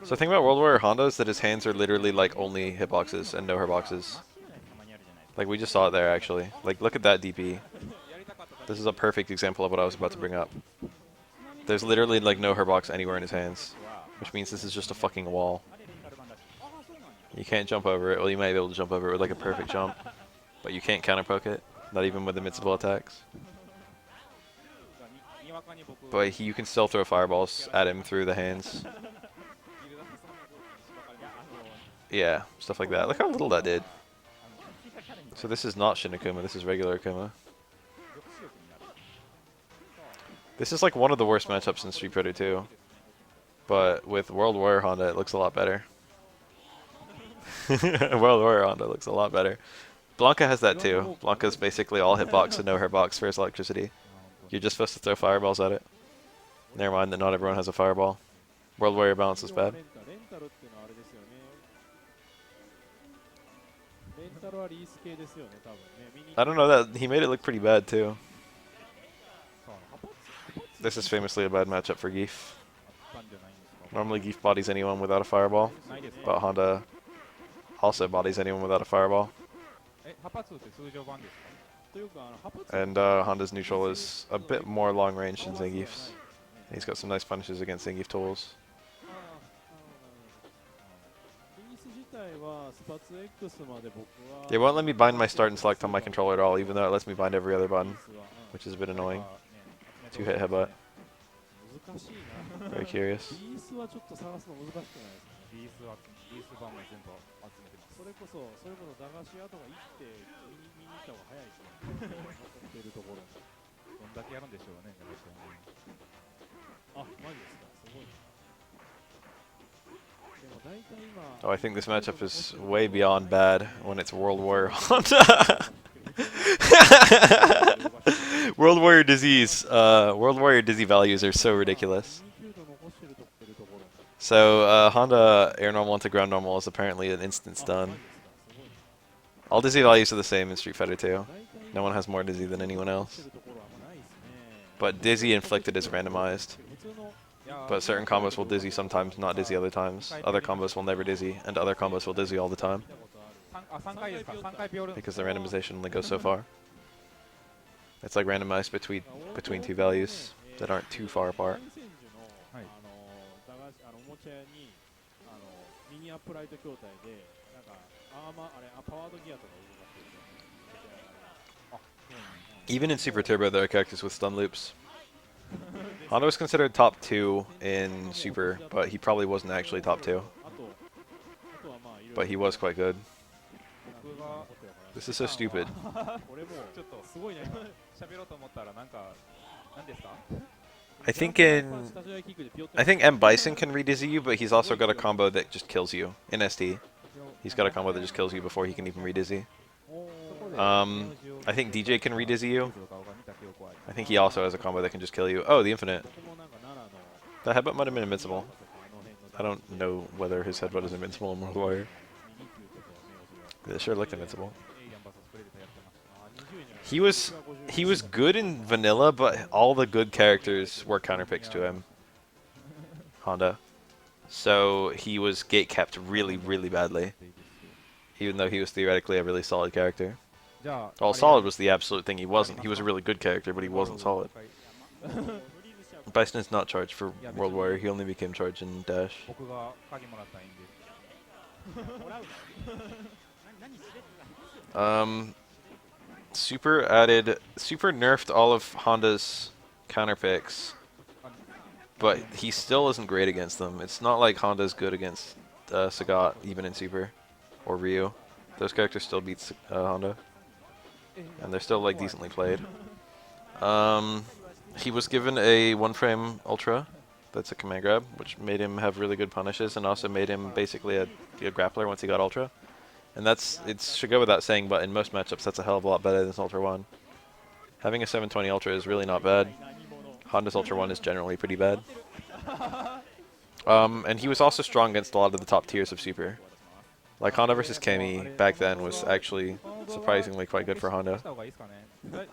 B: So the thing about World Warrior Honda is that his hands are literally like only hitboxes and no hitboxes. Like we just saw it there actually. Like look at that DP. This is a perfect example of what I was about to bring up. There's literally like no hitbox anywhere in his hands, which means this is just a fucking wall. You can't jump over it. Well, you might be able to jump over it with like a perfect jump, but you can't counter poke it, not even with invincible attacks. But you can still throw fireballs at him through the hands. Yeah, stuff like that. Look how little that did. So this is not Shin Akuma, this is regular Akuma. This is like one of the worst matchups in Street Fighter 2. But with World Warrior Honda, it looks a lot better. World Warrior Honda looks a lot better. Blanca has that too. Blanca's basically all hitbox and no hitbox for his electricity. You're just supposed to throw fireballs at it. Never mind that not everyone has a fireball. World Warrior balance is bad. I don't know, that he made it look pretty bad too. This is famously a bad matchup for Geef. Normally Geef bodies anyone without a fireball, but Honda also bodies anyone without a fireball. And Honda's neutral is a bit more long range than Zangief's. He's got some nice punishes against Zangief tools. They won't let me bind my start and select on my controller at all, even though it lets me bind every other button, which is a bit annoying. 2-hit headbutt. Very curious. Oh, I think this matchup is way beyond bad when it's World Warrior Honda. World Warrior Disease. World Warrior Dizzy values are so ridiculous. So Honda air normal into ground normal is apparently an instant stun. All Dizzy values are the same in Street Fighter 2. No one has more Dizzy than anyone else. But Dizzy inflicted is randomized. But certain combos will Dizzy sometimes, not Dizzy other times. Other combos will never Dizzy, and other combos will Dizzy all the time. Because the randomization only goes so far. It's like randomized between two values that aren't too far apart. Even in Super Turbo, there are characters with stun loops. Honda was considered top 2 in Super, but he probably wasn't actually top 2. But he was quite good. This is so stupid. I think M. Bison can re-dizzy you, but he's also got a combo that just kills you in ST. He's got a combo that just kills you before he can even re-dizzy. I think DJ can re-dizzy you. I think he also has a combo that can just kill you. Oh, the infinite. That headbutt might have been invincible. I don't know whether his headbutt is invincible in World Warrior. It sure looked invincible. He was good in vanilla, but all the good characters were counterpicks to him. Honda. So he was gate capped really, really badly. Even though he was theoretically a really solid character. Well, solid was the absolute thing he wasn't. He was a really good character, but he wasn't solid. Bison is not charged for World Warrior. He only became charged in Dash. Super nerfed all of Honda's counterpicks, but he still isn't great against them. It's not like Honda's good against Sagat, even in Super, or Ryu. Those characters still beat Honda, and they're still like decently played. He was given a one-frame Ultra, that's a command grab, which made him have really good punishes, and also made him basically a grappler once he got Ultra. And it should go without saying, but in most matchups that's a hell of a lot better than Ultra 1. Having a 720 Ultra is really not bad. Honda's Ultra 1 is generally pretty bad. And he was also strong against a lot of the top tiers of Super. Like Honda versus Kami back then was actually surprisingly quite good for Honda. I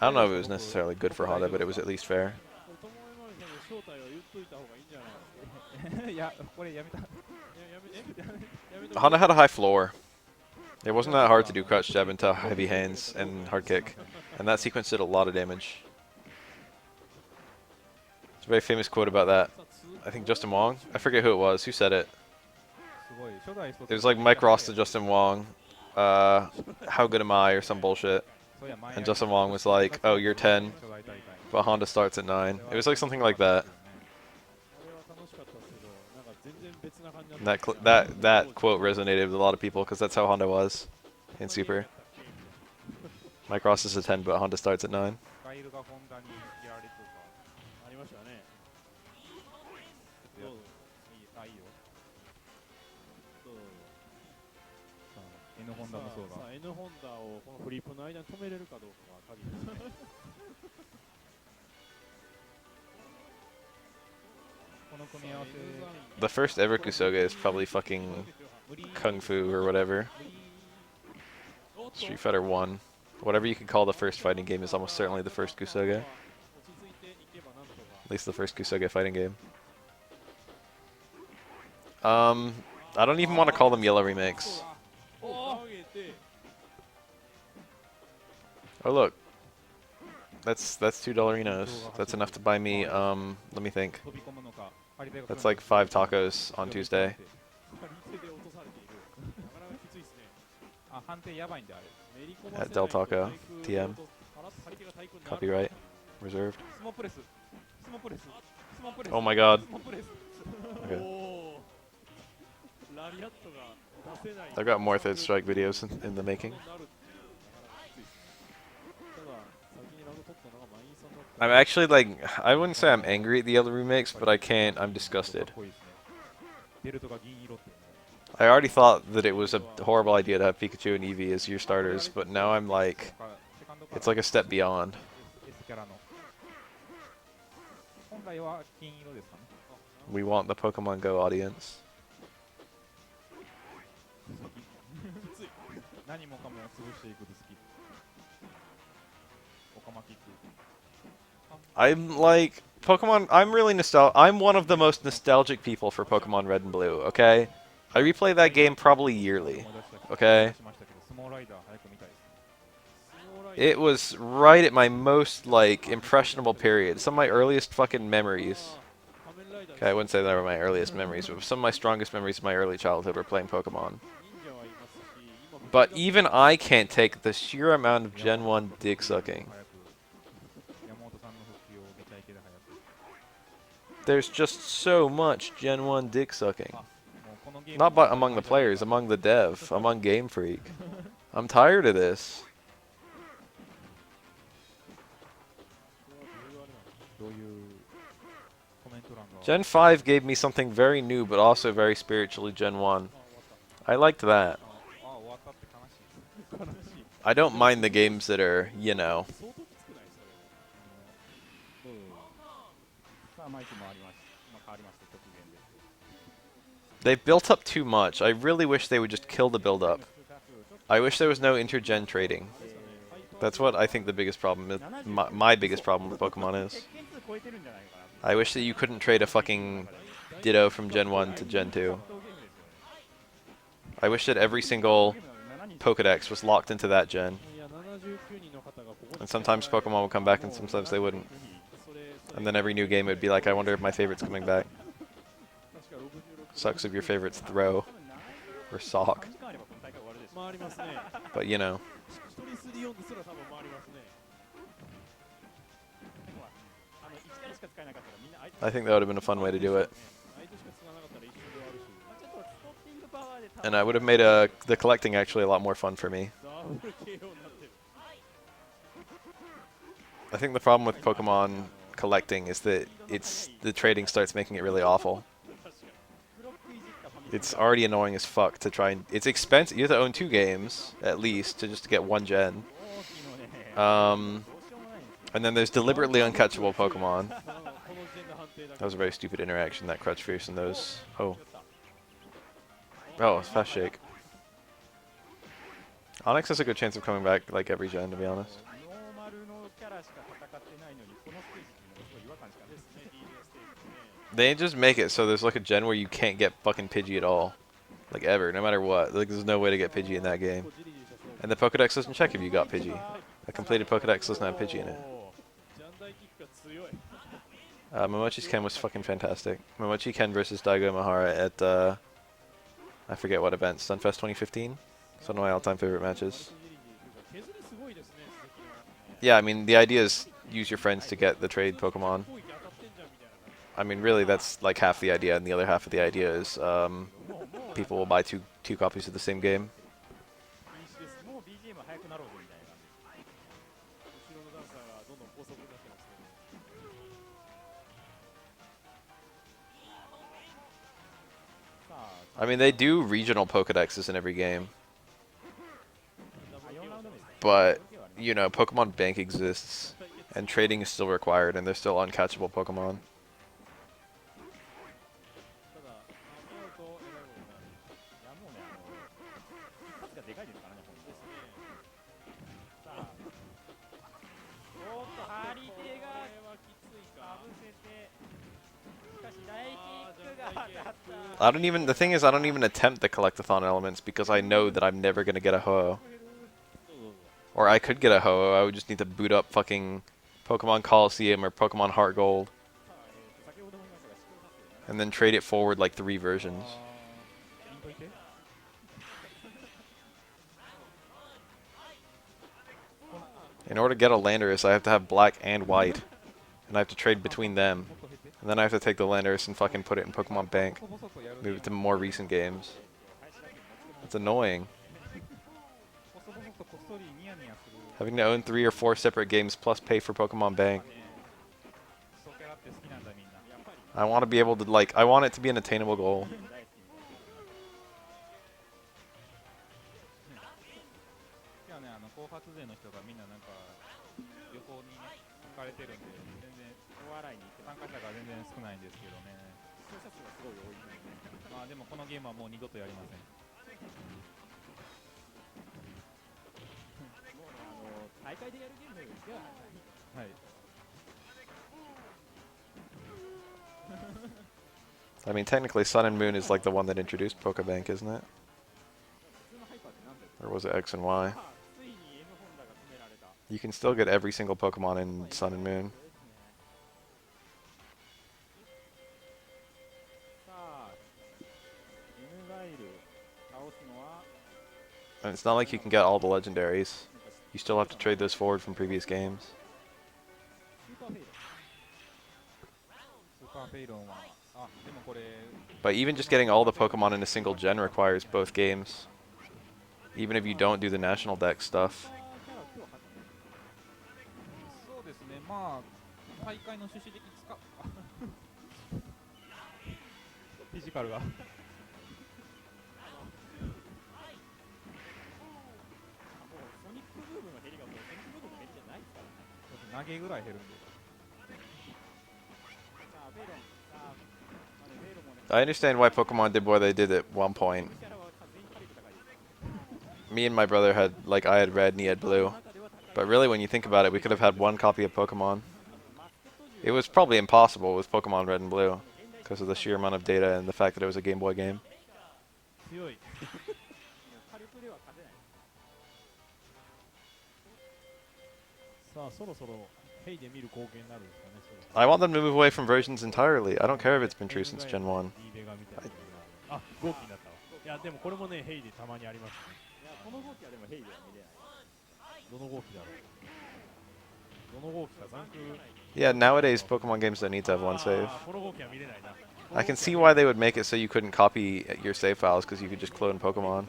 B: don't know if it was necessarily good for Honda, but it was at least fair. Honda had a high floor. It wasn't that hard to do crouch jab into heavy hands and hard kick, and that sequence did a lot of damage. There's a very famous quote about that. I think Justin Wong? I forget who it was. Who said it? It was like Mike Ross to Justin Wong. How good am I or some bullshit. And Justin Wong was like, oh, you're 10, but Honda starts at 9. It was like something like that. And that quote resonated with a lot of people because that's how Honda was in Super. Mike Ross is a 10, but Honda starts at 9.
C: さあ N ホンダをこのフリップの間に止めれるかどうかが鍵ですね。
B: The first ever Kusoge is probably fucking Kung Fu or whatever. Street Fighter 1. Whatever you could call the first fighting game is almost certainly the first Kusoge. At least the first Kusoge fighting game. I don't even want to call them yellow remakes. Oh look. That's $2 Dolinos. That's enough to buy me, let me think. That's like 5 tacos on Tuesday. At Del Taco. TM. Copyright. Reserved. Oh my god. Okay. I've got more Third Strike videos in the making. I'm actually like, I wouldn't say I'm angry at the other remakes, but I'm disgusted. I already thought that it was a horrible idea to have Pikachu and Eevee as your starters, but now I'm like, it's like a step beyond. We want the Pokemon Go audience. I'm like, Pokemon, I'm really nostalgic. I'm one of the most nostalgic people for Pokemon Red and Blue, okay? I replay that game probably yearly, okay? It was right at my most, like, impressionable period. Some of my earliest fucking memories. Okay, I wouldn't say they were my earliest memories, but some of my strongest memories of my early childhood were playing Pokemon. But even I can't take the sheer amount of Gen 1 dick sucking. There's just so much Gen 1 dick sucking. Not by among the players, among the dev, among Game Freak. I'm tired of this. Gen 5 gave me something very new, but also very spiritually Gen 1. I liked that. I don't mind the games that are, you know. They've built up too much. I really wish they would just kill the build-up. I wish there was no inter-gen trading. That's what I think the biggest problem is. My biggest problem with Pokemon is. I wish that you couldn't trade a fucking Ditto from Gen 1 to Gen 2. I wish that every single Pokedex was locked into that gen. And sometimes Pokemon would come back and sometimes they wouldn't. And then every new game it would be like, I wonder if my favorite's coming back. Sucks if your favorite's Throw or Sock. But you know. I think that would have been a fun way to do it. And I would have made the collecting actually a lot more fun for me. I think the problem with Pokemon collecting is that the trading starts making it really awful. It's already annoying as fuck to try and... It's expensive. You have to own 2 games, at least, just to get 1 gen. And then there's deliberately uncatchable Pokemon. That was a very stupid interaction, that Crutch Fierce and those. Oh. Oh, it's Fast Shake. Onyx has a good chance of coming back like every gen, to be honest. They just make it so there's like a gen where you can't get fucking Pidgey at all. Like ever, no matter what. Like there's no way to get Pidgey in that game. And the Pokedex doesn't check if you got Pidgey. A completed Pokedex doesn't have Pidgey in it. Momochi's Ken was fucking fantastic. Momochi Ken versus Daigo Mahara at, I forget what event, Stunfest 2015? It's one of my all-time favorite matches. Yeah, I mean, the idea is use your friends to get the trade Pokemon. I mean, really, that's like half the idea, and the other half of the idea is people will buy two copies of the same game. I mean, they do regional Pokedexes in every game. But, you know, Pokemon Bank exists, and trading is still required, and they're still uncatchable Pokemon. The thing is, I don't even attempt the collectathon elements because I know that I'm never going to get a Ho-Oh. Or I could get a Ho-Oh, I would just need to boot up fucking Pokemon Coliseum or Pokemon Heart Gold. And then trade it forward like 3 versions. In order to get a Landorus, I have to have black and white. And I have to trade between them. And then I have to take the Landorus and fucking put it in Pokemon Bank. Move it to more recent games. It's annoying. Having to own 3 or 4 separate games plus pay for Pokemon Bank. I want to be able to, like, I want it to be an attainable goal. I mean, technically Sun and Moon is like the one that introduced Pokebank, isn't it? Or was it X and Y? You can still get every single Pokemon in Sun and Moon. And it's not like you can get all the legendaries. You still have to trade those forward from previous games. But even just getting all the Pokemon in a single gen requires both games. Even if you don't do the national deck stuff. I understand why Pokemon did what they did at one point. Me and my brother had, like, I had red and he had blue. But really, when you think about it, we could have had one copy of Pokemon. It was probably impossible with Pokemon Red and Blue because of the sheer amount of data and the fact that it was a Game Boy game. I want them to move away from versions entirely. I don't care if it's been true since Gen 1. Yeah, nowadays Pokemon games don't need to have one save. I can see why they would make it so you couldn't copy your save files because you could just clone Pokemon.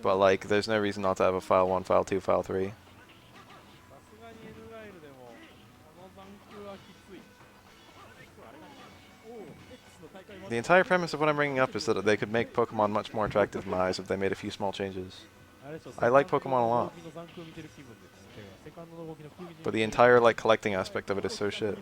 B: But like, there's no reason not to have a file 1, file 2, file 3. The entire premise of what I'm bringing up is that they could make Pokemon much more attractive in my eyes if they made a few small changes. I like Pokemon a lot. But the entire like collecting aspect of it is so shit.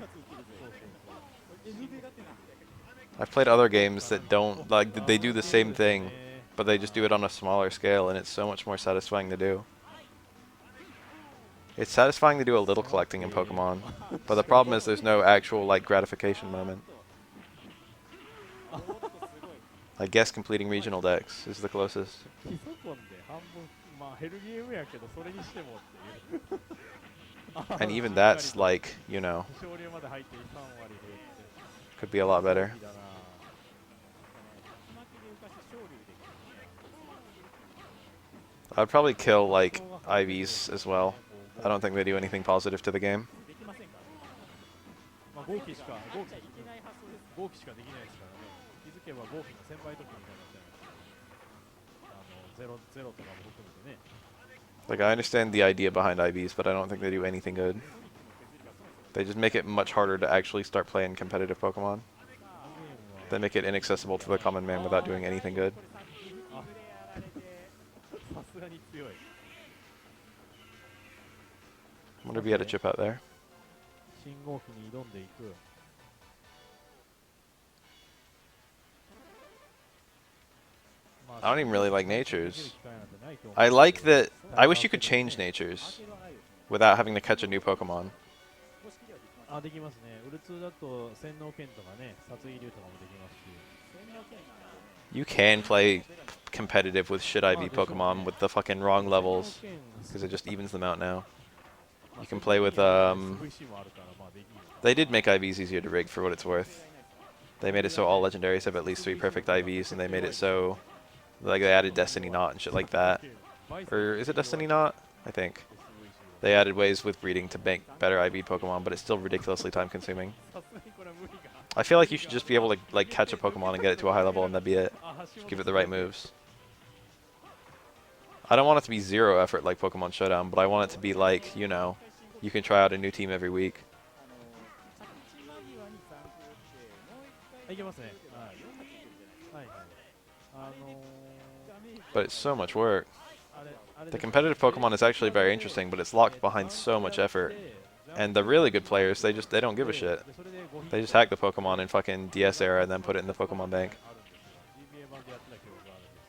B: I've played other games that don't, like, they do the same thing, but they just do it on a smaller scale, and it's so much more satisfying to do. It's satisfying to do a little collecting in Pokemon, but the problem is there's no actual, like, gratification moment. I guess completing regional decks is the closest. And even that's, like, you know, could be a lot better. I'd probably kill, like, IVs as well. I don't think they do anything positive to the game. Like, I understand the idea behind IVs, but I don't think they do anything good. They just make it much harder to actually start playing competitive Pokemon. They make it inaccessible to the common man without doing anything good. I wonder if he had a chip out there. I don't even really like natures. I like that. I wish you could change natures without having to catch a new Pokemon. You can play competitive with shit IV Pokemon with the fucking wrong levels, because it just evens them out now. You can play with, they did make IVs easier to rig for what it's worth. They made it so all legendaries have at least 3 perfect IVs, and they made it so, like, they added Destiny Knot and shit like that. Or is it Destiny Knot? I think. They added ways with breeding to make better IV Pokemon, but it's still ridiculously time consuming. I feel like you should just be able to, like, catch a Pokemon and get it to a high level and that'd be it. Just give it the right moves. I don't want it to be 0 effort like Pokemon Showdown, but I want it to be like, you know, you can try out a new team every week. But it's so much work. The competitive Pokemon is actually very interesting, but it's locked behind so much effort. And the really good players, they don't give a shit. They just hack the Pokemon in fucking DS era and then put it in the Pokemon bank.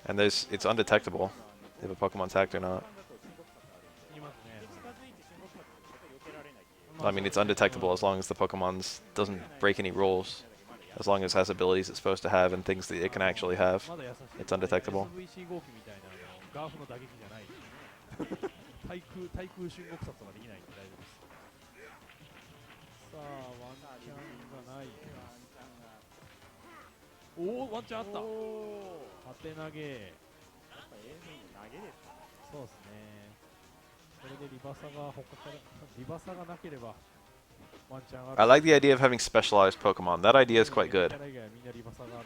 B: And it's undetectable if a Pokemon's hacked or not. I mean, it's undetectable as long as the Pokemon's doesn't break any rules. As long as it has abilities it's supposed to have and things that it can actually have. It's undetectable. I like the idea of having specialized Pokemon. That idea is quite good.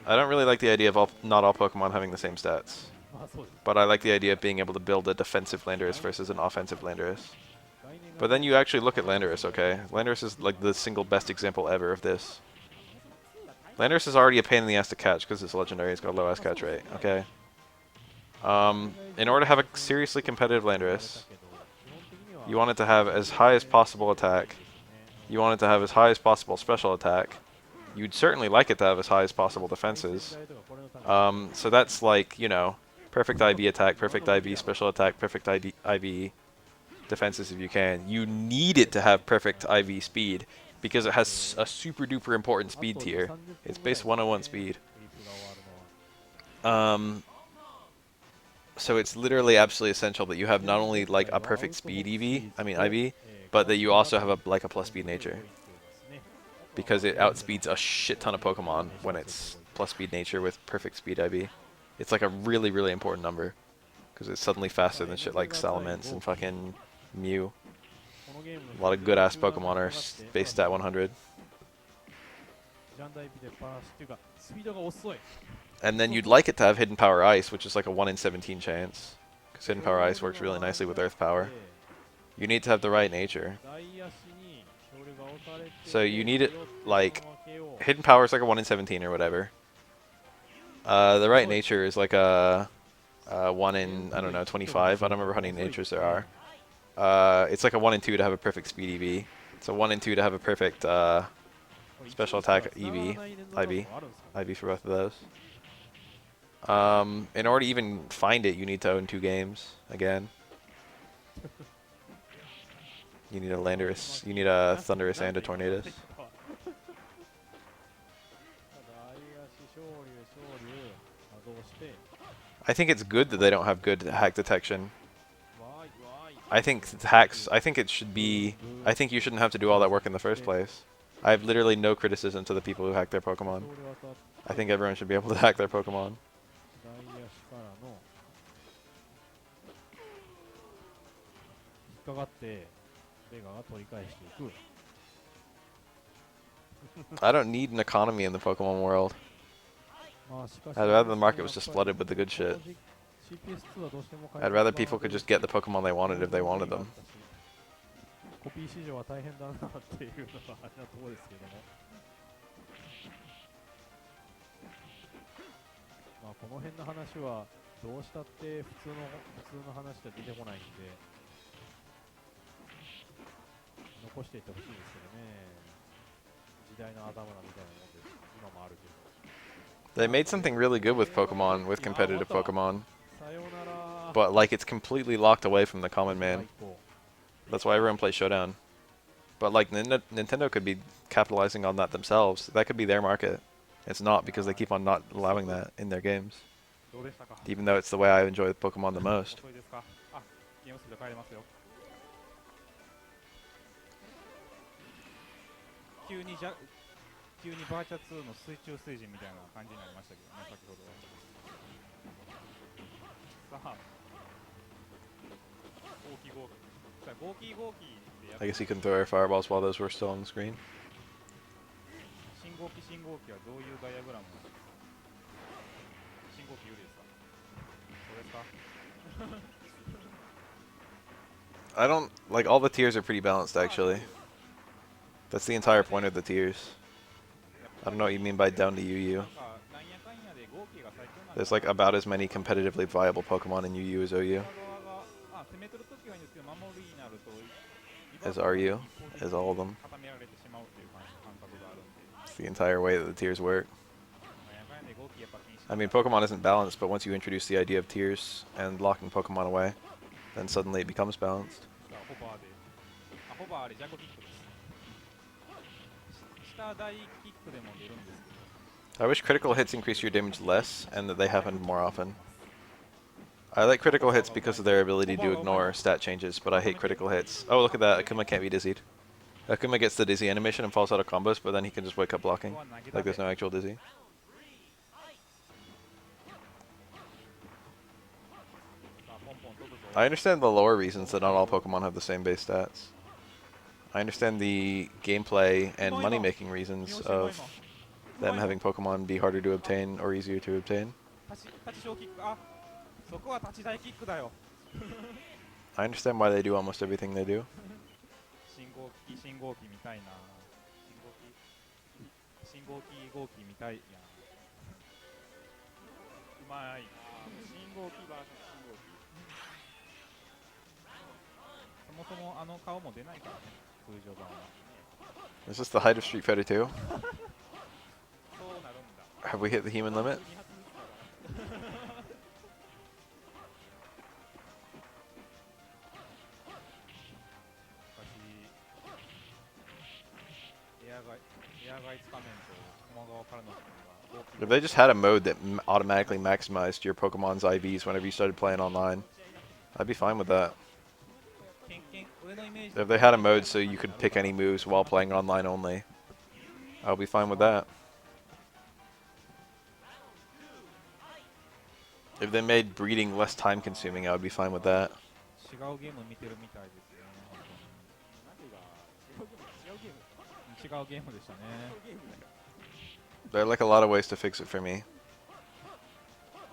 B: I don't really like the idea of not all Pokemon having the same stats. But I like the idea of being able to build a defensive Landorus versus an offensive Landorus. But then you actually look at Landorus, okay? Landorus is like the single best example ever of this. Landorus is already a pain in the ass to catch because it's legendary. It's got a low ass catch rate, okay? In order to have a seriously competitive Landorus, you want it to have as high as possible attack. You want it to have as high as possible special attack. You'd certainly like it to have as high as possible defenses. So that's like, you know, perfect IV attack, perfect IV special attack, perfect IV defenses if you can. You need it to have perfect IV speed because it has a super duper important speed tier. It's base 101 speed. So it's literally absolutely essential that you have not only like a perfect speed IV, but that you also have a plus speed nature. Because it outspeeds a shit ton of Pokemon when it's plus speed nature with perfect speed IV. It's like a really, really important number. Because it's suddenly faster than shit like Salamence and fucking Mew. A lot of good ass Pokemon are base stat 100. And then you'd like it to have Hidden Power Ice, which is like a 1 in 17 chance. Because Hidden Power Ice works really nicely with Earth Power. You need to have the right nature. So you need it, like, Hidden Power is like a 1 in 17 or whatever. The right nature is like a 1 in, I don't know, 25. I don't remember how many natures there are. It's like a 1 in 2 to have a perfect speed EV. It's a 1 in 2 to have a perfect special attack EV, IV for both of those. In order to even find it, you need to own 2 games again. You need a Landorus, you need a Thunderous and a Tornadus. I think it's good that they don't have good hack detection. I think hacks, I think it should be, I think you shouldn't have to do all that work in the first place. I have literally no criticism to the people who hack their Pokemon. I think everyone should be able to hack their Pokemon. I don't need an economy in the Pokemon world. I'd rather the market was just flooded with the good shit. I'd rather people could just get the Pokemon they wanted if they wanted them. They made something really good with Pokemon, with competitive Pokemon. But like it's completely locked away from the common man. That's why everyone plays Showdown. But like Nintendo could be capitalizing on that themselves. That could be their market. It's not, because they keep on not allowing that in their games. Even though it's the way I enjoy Pokemon the most. I guess he couldn't throw air fireballs while those were still on the screen. I don't, like, all the tiers are pretty balanced actually. That's the entire point of the tiers. I don't know what you mean by down to UU. There's like about as many competitively viable Pokemon in UU as OU. As RU, as all of them. It's the entire way that the tiers work. I mean, Pokemon isn't balanced, but once you introduce the idea of tiers and locking Pokemon away, then suddenly it becomes balanced. I wish critical hits increase your damage less and that they happen more often. I like critical hits because of their ability to ignore stat changes, but I hate critical hits. Oh, look at that. Akuma can't be dizzied. Akuma gets the dizzy animation and falls out of combos, but then he can just wake up blocking. Like there's no actual dizzy. I understand the lore reasons that not all Pokemon have the same base stats. I understand the gameplay and money-making reasons of them having Pokemon be harder to obtain or easier to obtain. I understand why they do almost everything they do. Is this the height of Street Fighter 2? Have we hit the human limit? If they just had a mode that automatically maximized your Pokemon's IVs whenever you started playing online, I'd be fine with that. If they had a mode so you could pick any moves while playing online only, I'll be fine with that. If they made breeding less time consuming, I would be fine with that. There are like a lot of ways to fix it for me.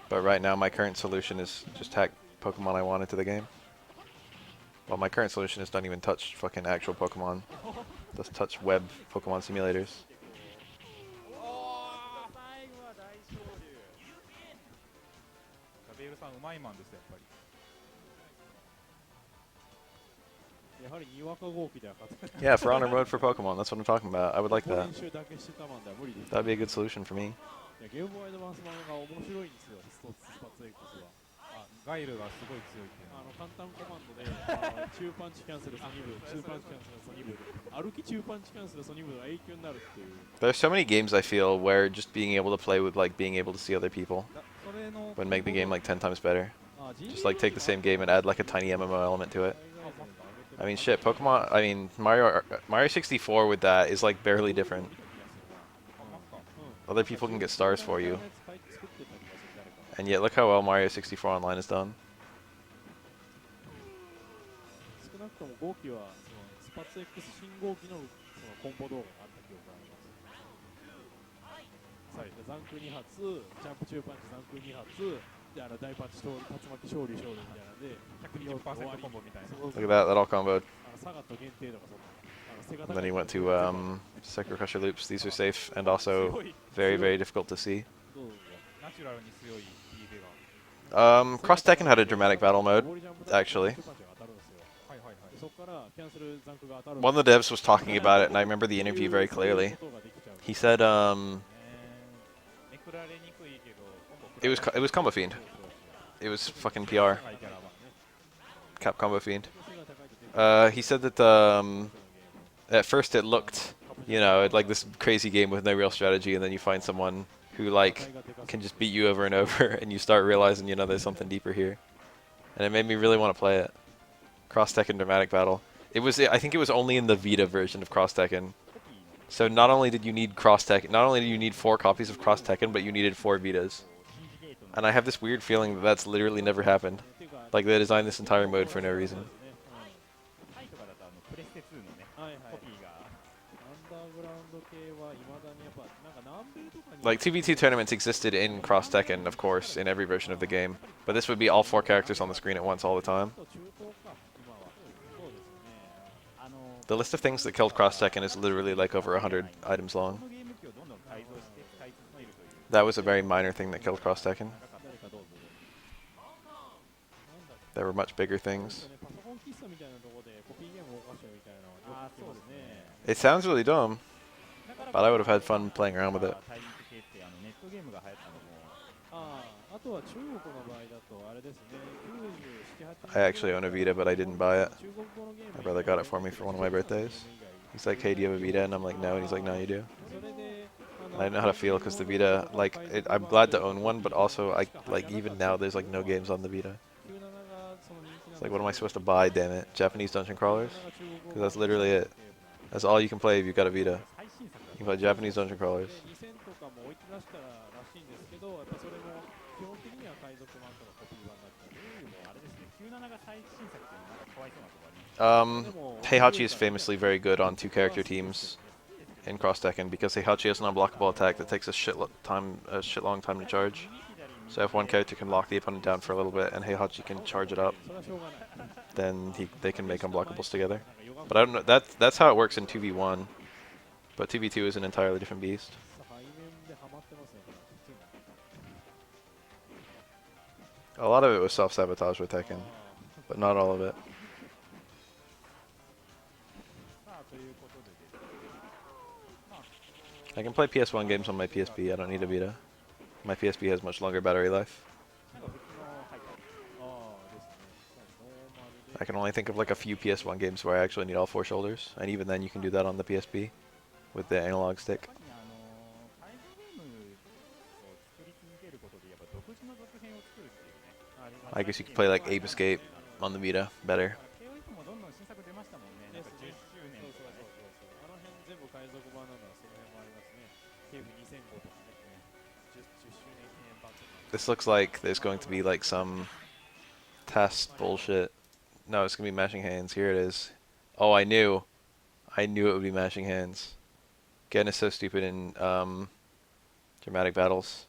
B: But right now my current solution is just hack Pokemon I want into the game. Well, my current solution is don't even touch fucking actual Pokemon. Just touch web Pokemon simulators.
D: ベールさんうまいマンですよ、やっぱり。
B: Yeah, for honor mode for Pokemon. That's what I'm talking about. I would like that. That'd be a good solution for me.
C: ゲームボーイアドバンスマンが面白いんですよ、スパツ X は。
D: ガイルがすごい強いっていう。
C: 簡単コマンドで中パンチキャンセルソニブ、中パンチキャンセルソニブ、歩き中パンチキャンセルソニブが永久になるっていう。
B: There's so many games I feel where just being able to play with like being able to see other people would make the game like 10 times better. Just like take the same game and add like a tiny MMO element to it. I mean shit, Pokemon, I mean Mario 64 with that is like barely different. Other people can get stars for you. And yet look how well Mario 64 Online is done.
C: 少なくとも号機はスパツ X 信号機のコンボ動画があった記憶があります。ザンク2発、ジャンプ中パンチザンク2発、で大パンチ竜巻勝利みたいなので
D: 120% コンボみたいな。
B: Look at that, that all comboed.
C: サガット限定とかそんな。
B: And then he went to Sector Crusher loops. These are safe and also very, very difficult to see.
D: ナチュラルに強い EV が。
B: Cross Tekken had a dramatic battle mode, actually. One of the devs was talking about it, and I remember the interview very clearly. He said, it was Combo Fiend. It was fucking PR. Cap Combo Fiend. He said that at first it looked, you know, like this crazy game with no real strategy, and then you find someone who like can just beat you over and over, and you start realizing, you know, there's something deeper here. And it made me really want to play it. Cross Tekken Dramatic Battle. I think it was only in the Vita version of Cross Tekken. So not only did you need Cross Tekken, not only did you need 4 copies of Cross Tekken, but you needed 4 Vitas. And I have this weird feeling that that's literally never happened. Like they designed this entire mode for no reason. Like 2v2 tournaments existed in Cross Tekken, of course, in every version of the game. But this would be all 4 characters on the screen at once all the time. The list of things that killed Cross Tekken is literally like over 100 items long. That was a very minor thing that killed Cross Tekken. There were much bigger things. It sounds really dumb, but I would have had fun playing around with it. I actually own a Vita, but I didn't buy it. My brother got it for me for one of my birthdays. He's like, hey, do you have a Vita? And I'm like, no. And he's like, no, you do. And I don't know how to feel because the Vita, like, I'm glad to own one, but also, like, even now, there's like no games on the Vita. It's like, what am I supposed to buy, damn it? Japanese dungeon crawlers? Because that's literally it. That's all you can play if you've got a Vita. You can play Japanese dungeon crawlers. Heihachi is famously very good on 2-character teams in Cross Tekken because Heihachi has an unblockable attack that takes a shit long time to charge. So if one character can lock the opponent down for a little bit and Heihachi can charge it up, then they can make unblockables together. But I don't know, that's how it works in 2v1. But 2v2 is an entirely different beast. A lot of it was self-sabotage with Tekken, but not all of it. I can play PS1 games on my PSP, I don't need a Vita. My PSP has much longer battery life. I can only think of like a few PS1 games where I actually need all 4 shoulders, and even then you can do that on the PSP with the analog stick. I guess you could play like Ape Escape on the Vita better. This looks like there's going to be like some test bullshit. No, it's going to be mashing hands. Here it is. Oh, I knew. I knew it would be mashing hands. Gen is so stupid in dramatic battles.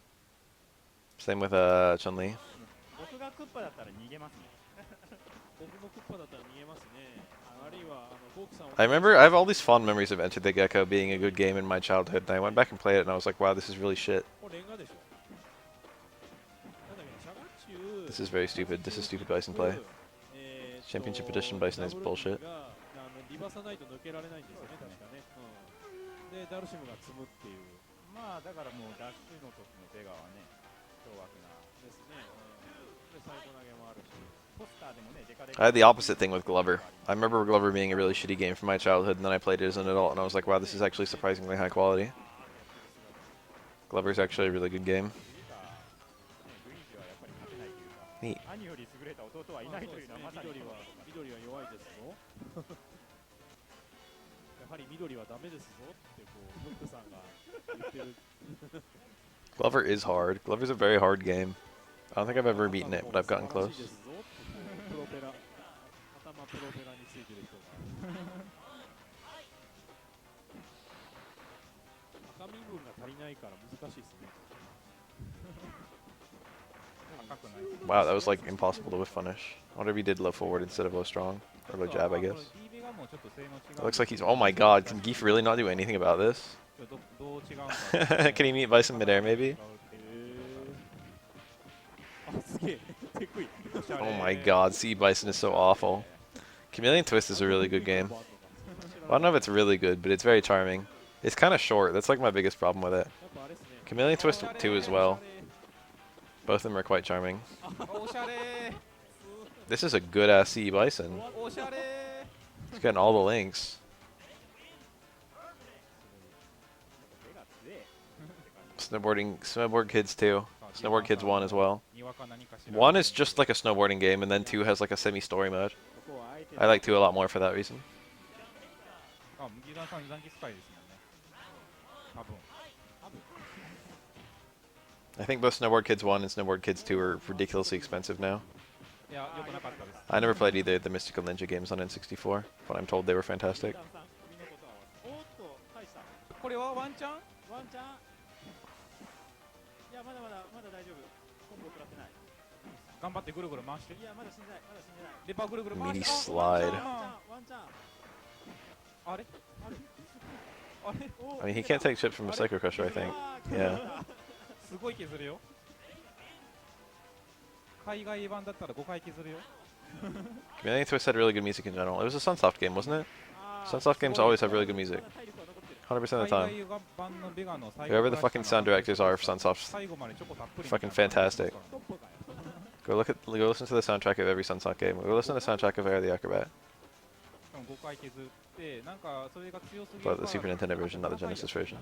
B: Same with Chun-Li. I remember I have all these fond memories of Enter the Gecko being a good game in my childhood, and I went back and played it and I was like, wow, this is really shit. This is very stupid. This is stupid Bison play. Championship edition Bison is bullshit.
C: リバさないと抜けられないんですよね、確かね。で、ダルシムが積むっていう。
D: まあだからもうダッシュの時のベガはね、凶悪な
C: ですね。で、サイド投げもあるし。
D: ポスターでもね、デカデ
B: I had the opposite thing with Glover. I remember Glover being a really shitty game from my childhood, and then I played it as an adult, and I was like, wow, this is actually surprisingly high quality. Glover's actually a really good game.
D: グリーンジはやっぱり勝てないというか、
B: Neat.
D: 兄より優れた弟はいないというのはまさに
C: 緑は弱いですぞ。やはり緑はダメですぞってこうフックさんが言ってる。
B: Glover is hard. Glover's a very hard game. I don't think I've ever beaten it, but I've gotten close.
C: プロペラ、頭プロペラについてる人が。赤身分が足りないから難しいですね。
B: Wow, that was like impossible to whiff punish. I wonder if he did low forward instead of low strong. Or low jab, I guess. It looks like he's... Oh my god, can Geef really not do anything about this? Can he meet Bison midair, maybe? Oh my god, C Bison is so awful. Chameleon Twist is a really good game. Well, I don't know if it's really good, but it's very charming. It's kind of short. That's like my biggest problem with it. Chameleon Twist 2 as well. Both of them are quite charming. This is a good-ass C Bison. He's getting all the links. Snowboard Kids 2. Snowboard Kids 1 as well. 1 is just like a snowboarding game, and then 2 has like a semi-story mode. I like 2 a lot more for that reason. I think both Snowboard Kids 1 and Snowboard Kids 2 are ridiculously expensive now. I never played either of the Mystical Ninja games on N64, but I'm told they were fantastic.
D: これはワンチャン？
C: ワンチャン。いやまだまだ大丈夫。コンボ食らってない。
D: 頑張ってぐるぐる回して。
C: いやまだ死んでない。まだ死んでない。
D: レバーぐるぐる回
B: Meaty
D: して。
B: slide.
C: ワンチャン。
D: あれ？あれ？
B: I mean, he can't take chips from a Psycho Crusher, I think. Yeah.
D: すごい削るよ。海外版だったら5回削るよ。
B: Chameleon Twist had really good music in general. It was a Sunsoft game, wasn't it? Sunsoft games always have really good music. 100% of the time. Whoever the fucking sound directors are for Sunsoft, fucking fantastic. Go listen to the soundtrack of every Sunsoft game. Go listen to the soundtrack of Air the Acrobat. But the Super Nintendo version, not the Genesis version.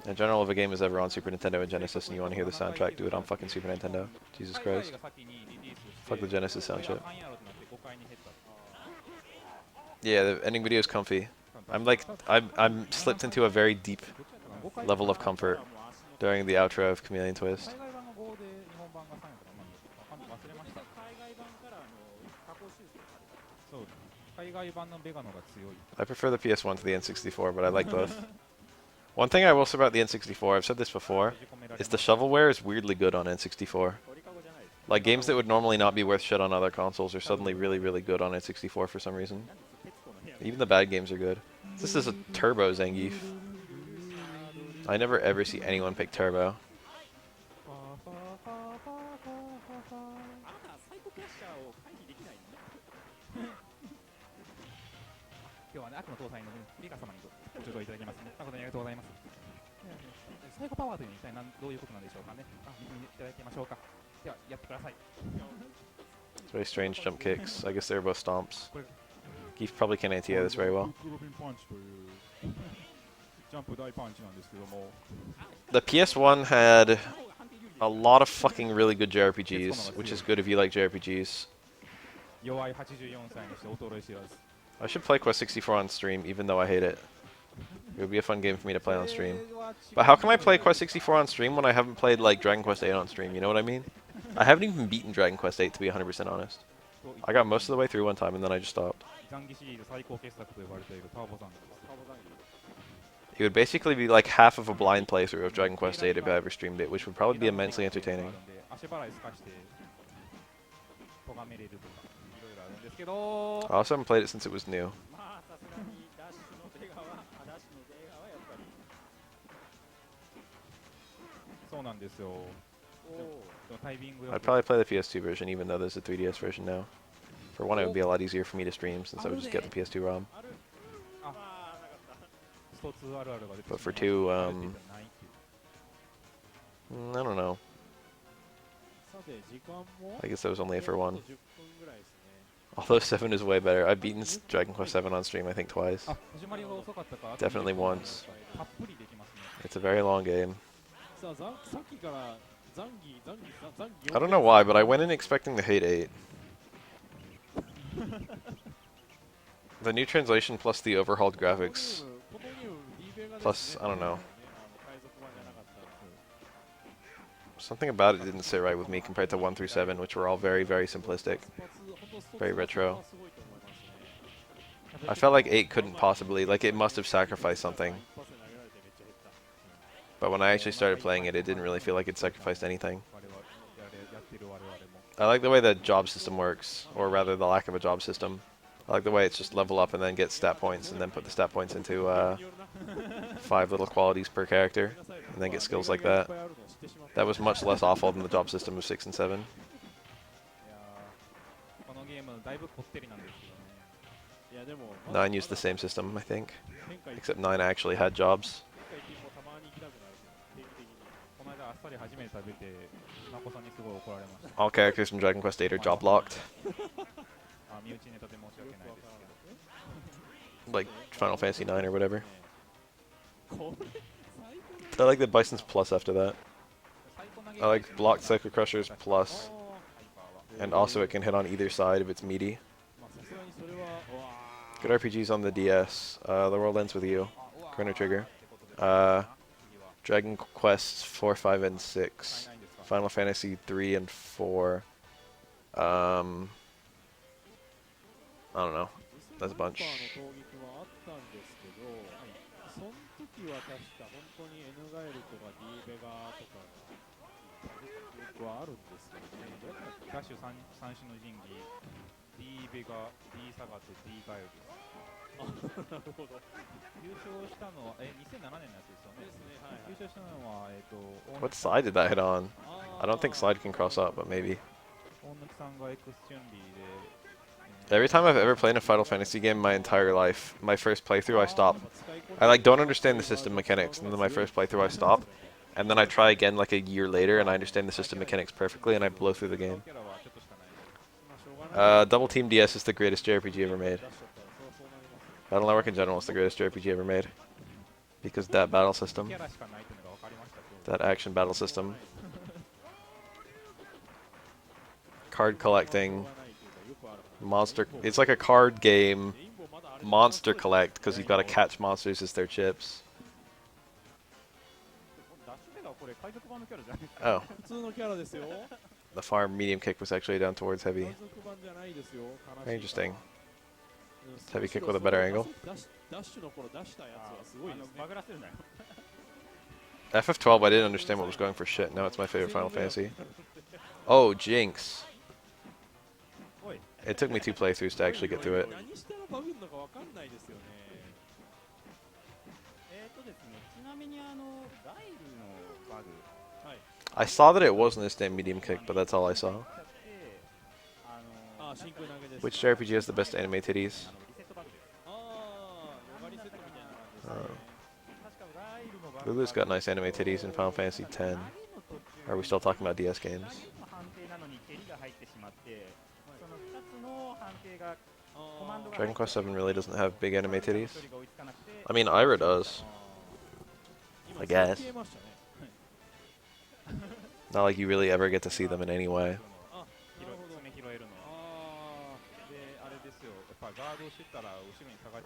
B: In general, if a game is ever on Super Nintendo and Genesis and you want to hear the soundtrack, do it on fucking Super Nintendo. Jesus Christ. Fuck the Genesis sound chip. Yeah, the ending video is comfy. I'm slipped into a very deep level of comfort during the outro of Chameleon Twist. I prefer the PS1 to the N64, but I like both. One thing I will say about the N64, I've said this before, is the shovelware is weirdly good on N64. Like, games that would normally not be worth shit on other consoles are suddenly really, really good on N64 for some reason. Even the bad games are good. This is a Turbo Zangief. I never ever see anyone pick Turbo.
D: 今日はね、悪の搭載のリカ様にご助動いただきますね。誠にありがとうございます。サイコパワーというのは一体どういうことなんでしょうかね。見ていただきましょうか。では、やってください。
B: Very strange jump kicks. I guess they were both stomps. Geef probably can't anti-air this very well. The PS1 had a lot of fucking really good JRPGs, which is good if you like JRPGs.
D: 弱い84歳にして衰え知らず。
B: I should play Quest 64 on stream, even though I hate it. It would be a fun game for me to play on stream. But how can I play Quest 64 on stream when I haven't played like Dragon Quest 8 on stream? You know what I mean? I haven't even beaten Dragon Quest 8 to be 100% honest. I got most of the way through one time and then I just stopped. It would basically be like half of a blind playthrough of Dragon Quest 8 if I ever streamed it, which would probably be immensely entertaining. I also haven't played it since it was new.
D: そうなんですよ。
B: I'd probably play the PS2 version, even though there's a 3DS version now. For one, it would be a lot easier for me to stream since I would just get the PS2 ROM. But for two, I don't know. I guess that was only for one. Although 7 is way better. I've beaten Dragon Quest 7 on stream, I think, twice. Definitely once. It's a very long game. I don't know why, but I went in expecting to hate 8. The new translation plus the overhauled graphics. Plus, I don't know. Something about it didn't sit right with me compared to 1 through 7, which were all very, very simplistic. Very retro. I felt like 8 couldn't possibly, like it must have sacrificed something. But when I actually started playing it, it didn't really feel like it sacrificed anything. I like the way the job system works, or rather the lack of a job system. I like the way it's just level up and then get stat points, and then put the stat points into 5 little qualities per character, and then get skills like that. That was much less awful than the job system of 6 and 7. 9 used the same system, I think. Except 9 actually had jobs. All characters from Dragon Quest 8 are job locked. Like Final Fantasy 9 or whatever. I like the Bison's Plus after that. I like blocked Psycho Crushers Plus. And also it can hit on either side if it's meaty. Good RPGs on the DS. The World Ends With You. Chrono Trigger. Dragon Quest 4, 5, and 6. Final Fantasy 3 and 4. I don't know. That's a bunch. What side did that hit on? I don't think slide can cross up, but maybe. Every time I've ever played a Final Fantasy game my entire life, my first playthrough I stop. I like don't understand the system mechanics, and then my first playthrough I stop. And then I try again like a year later and I understand the system mechanics perfectly and I blow through the game. Double Team DS is the greatest JRPG ever made. Battle Network in general is the greatest JRPG ever made. Because that battle system. That action battle system. Card collecting. Monster. It's like a card game. Monster collect because you've got to catch monsters as their chips. Oh. The farm medium kick was actually down towards heavy. Very interesting. Heavy kick with a better angle. FF12, I didn't understand what was going for shit. Now it's my favorite Final Fantasy. Oh, Jinx. It took me 2 playthroughs to actually get through it. I saw that it wasn't this damn medium kick, but that's all I saw. Which JRPG has the best anime titties? Lulu's got nice anime titties in Final Fantasy X. Are we still talking about DS games? Dragon Quest 7 really doesn't have big anime titties. I mean, Ira does. I guess. Not like you really ever get to see them in any way.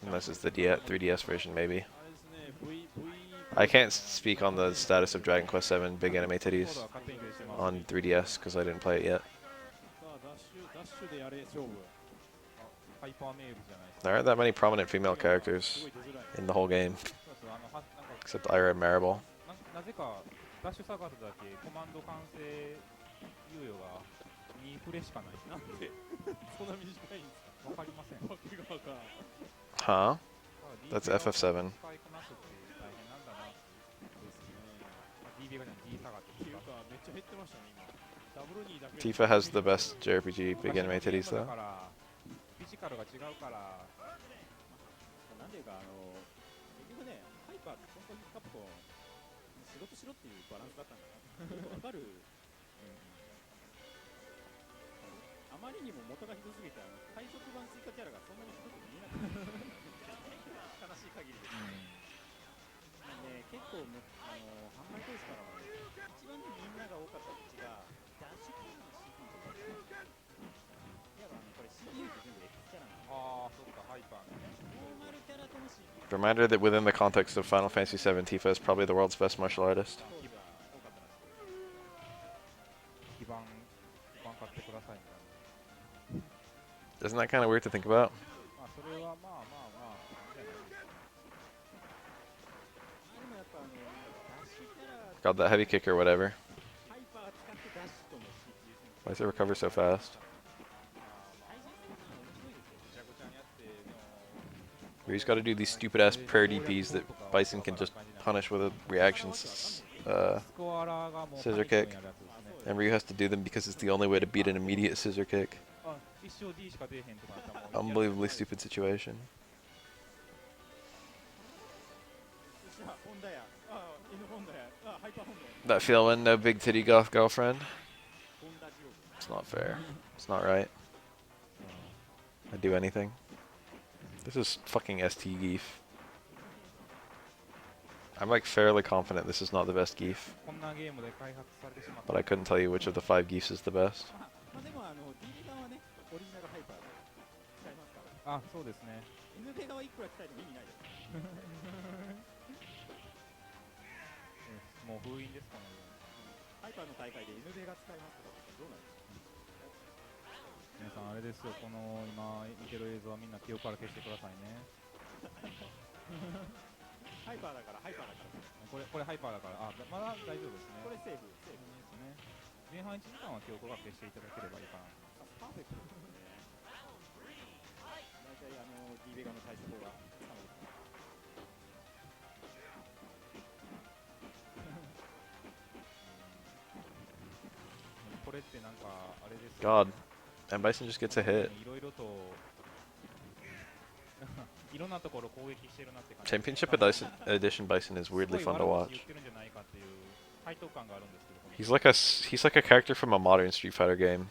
B: Unless it's the 3DS version, maybe. I can't speak on the status of Dragon Quest 7 big anime titties on 3DS because I didn't play it yet. There aren't that many prominent female characters in the whole game, except Ira and Maribel. Huh? That's FF7.
D: DB がじゃあ D 下がって
C: っていうかめっちゃ減ってましたね今。ダブル2だけ。
B: Tifa has the best JRPG big anime titties
D: だ
B: though.
D: からフィジカルが違うから。
E: なんていうか結局ね、ハイパーって本当にカプコン仕事しろっていうバランスだったんだな。よくわかる。あまりにも元がひどすぎて海賊版追加キャラがそんなにひどく見えなくなる。悲しい限りですね。結構販売当時からは一番みんなが多かったうちがダッシュキャラの CD とかいやこれ CD って全部 X キャラなんで、
D: ああ、そっか、ハイパーね。
E: ノーマルキャラとの CD
B: Reminder that within the context of Final Fantasy VII, Tifa is probably the world's best martial artist.
E: 当時は多かったらしい。
D: 基盤買ってくださいみたいな。
B: Isn't that kind of weird to think about?
D: まあそれはまあまあまあじゃないですか。
E: でもやっぱダッシュキャラ
B: Got that heavy kick or whatever.
E: ハイパー使ってダッシュとの CD っていう選
B: Why does it recover so fast?
E: 対戦するの面白いですよ。
D: ぐちゃぐちゃにあってでも
B: Where he's got to do these stupid ass prayer DPs that Bison can just punish with a reaction
D: スコアラがもう
B: scissor
D: パニッ
B: kick.
D: クにやるやつですね。
B: And Ryu has to do them because it's the only way to beat an immediate scissor kick.
D: あ、一生 D しか出えへんとかあったらもう
B: Unbelievably stupid situation.
E: そしたらホンダや、N ホンダや、ハイパーホンダや、
B: That feeling, no big titty goth girlfriend.
E: ホンダ地獄。
B: It's not fair. It's not right. I'd do anything. This is fucking ST Geef. I'm like fairly confident this is not the best Geef,
D: こんなゲームで開発されてしまった。
B: but I couldn't tell you which of the 5 Geefs is the best.
E: まあでもDB 側はね、オリジナルハイパーで使いますから。
D: あ、そうですね。
E: N ベ側いくら鍛えても意味ないです。
D: もう封印ですこのゲーム。
E: ハイパーの大会で N ベが使いますとかどうなるんですか。
D: 皆さんあれですよ、この今見てる映像はみんな記憶から消してくださいね。
E: ハイパーだからハイパーだから。
D: これハイパーだから、あ、まだ大丈夫ですね。
E: これセーフセーフ
D: ですね。前半1時間は記憶が消していただければいいかな。
E: パーフェクトですね。大体DB 側の対処法がつかめてきます。
D: これってなんかあれです。
B: God, and Bison just gets a hit.
D: いろいろといろんなところ攻撃してるなって感じ。
B: Championship Edition Bison is weirdly fun to watch. He's like a character from a modern Street Fighter game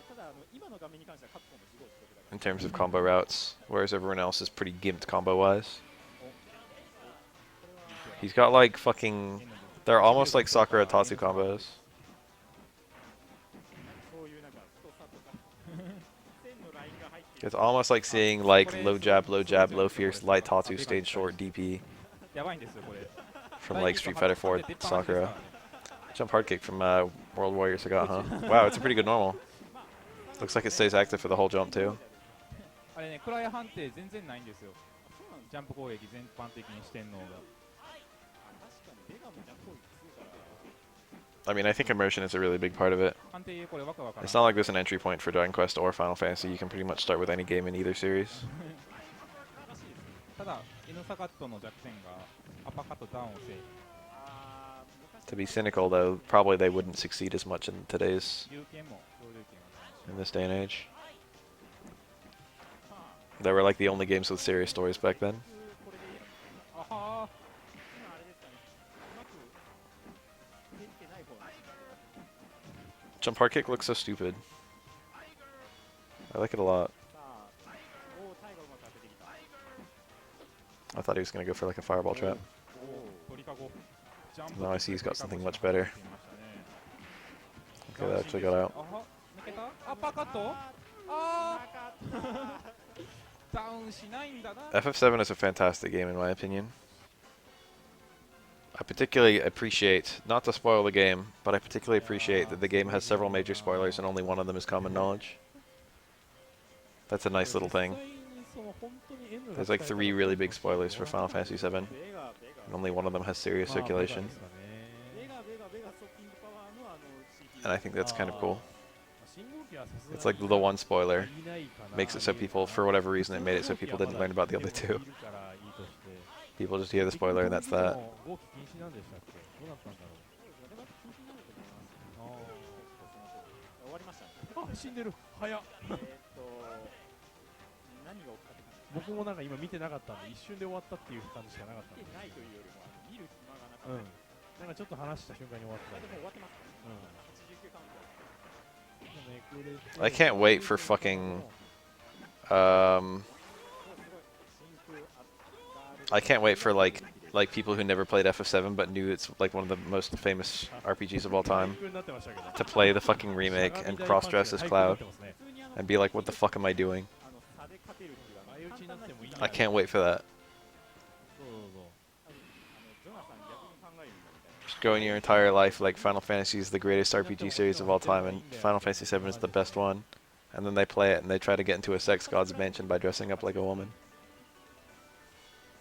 E: ただ今の画面に関してはカプコンの自業自得だから。
B: in terms of combo routes, whereas everyone else is pretty gimped combo wise. He's got like fucking, they're almost like Sakura Tatsu combos.
E: そういうなんか太さとか線のラインが入っている。
B: It's almost like seeing like low jab, low fierce, light Tatsu, stage short DP
D: やばいんですよこれ。
B: from like Street Fighter 4 Sakura. Jump hard kick from World Warrior Sagat, huh? Wow, it's a pretty good normal. Looks like it stays active for the whole jump too.
D: あれね、クライ判定全然ないんですよ。ジャンプ攻撃全般的に四天王が。
E: 確かにベガもジャンプ攻撃するから。
B: I mean, I think immersion is a really big part of it.
D: 判定これわかわからん。
B: It's not like there's an entry point for Dragon Quest or Final Fantasy. You can pretty much start with any game in either series.
D: ただ N サガットの弱点がアッパーカットダウンをせい。
B: To be cynical, though, probably they wouldn't succeed as much in today's,
D: 龍剣も上流剣は
B: in this day and age. They were like the only games with serious stories back then.
D: あは
E: 今あれですかね。うまくできてない方なんですね。
B: Jump hard kick looks so stupid. I like it a lot.
E: さあ、タイがうまく当ててきた。
B: I thought he was gonna go for like a fireball trap.
D: 鳥かご。
B: No, I see he's got something much better. Okay, that actually got out.
D: あは抜けた？アッパーカット？あーダウンしないんだな。
B: FF7 is a fantastic game in my opinion. I particularly appreciate, not to spoil the game, but I particularly appreciate that the game has several major spoilers and only one of them is common knowledge. That's a nice little thing. There's like 3 really big spoilers for Final Fantasy VII, and only one of them has serious circulation,
E: ベガストッキングパワーのCPU。
B: and I think that's kind of cool.
C: 信号機はさすがに
B: It's like the one spoiler
C: 足りないかな
B: makes it so people, for whatever reason, it made it so people didn't learn about the other 2.
C: いるからいいとして
B: People just hear the spoiler and that's that.
C: 号機禁止なんでしたっけ？どうなったんだろう。
E: それは禁止になると思います。終わりましたね。
C: あ、死んでる。早っ。
E: 何が起きたって感じ。
C: 僕もなんか今見てなかったんで一瞬で終わったっていう感じしかなかったんで。
E: 見てないというよりも見る暇がなかった。
C: なんかちょっと話した瞬間に終わってた。
E: でも終わってますからね。89カウント。
B: I can't wait for fucking I can't wait for like people who never played FF7 but knew it's like one of the most famous RPGs of all time to play the fucking remake and cross-dress as Cloud and be like, what the fuck am I doing? I can't wait for that. Just going your entire life like Final Fantasy is the greatest RPG series of all time and Final Fantasy 7 is the best one. And then they play it and they try to get into a sex god's mansion by dressing up like a woman.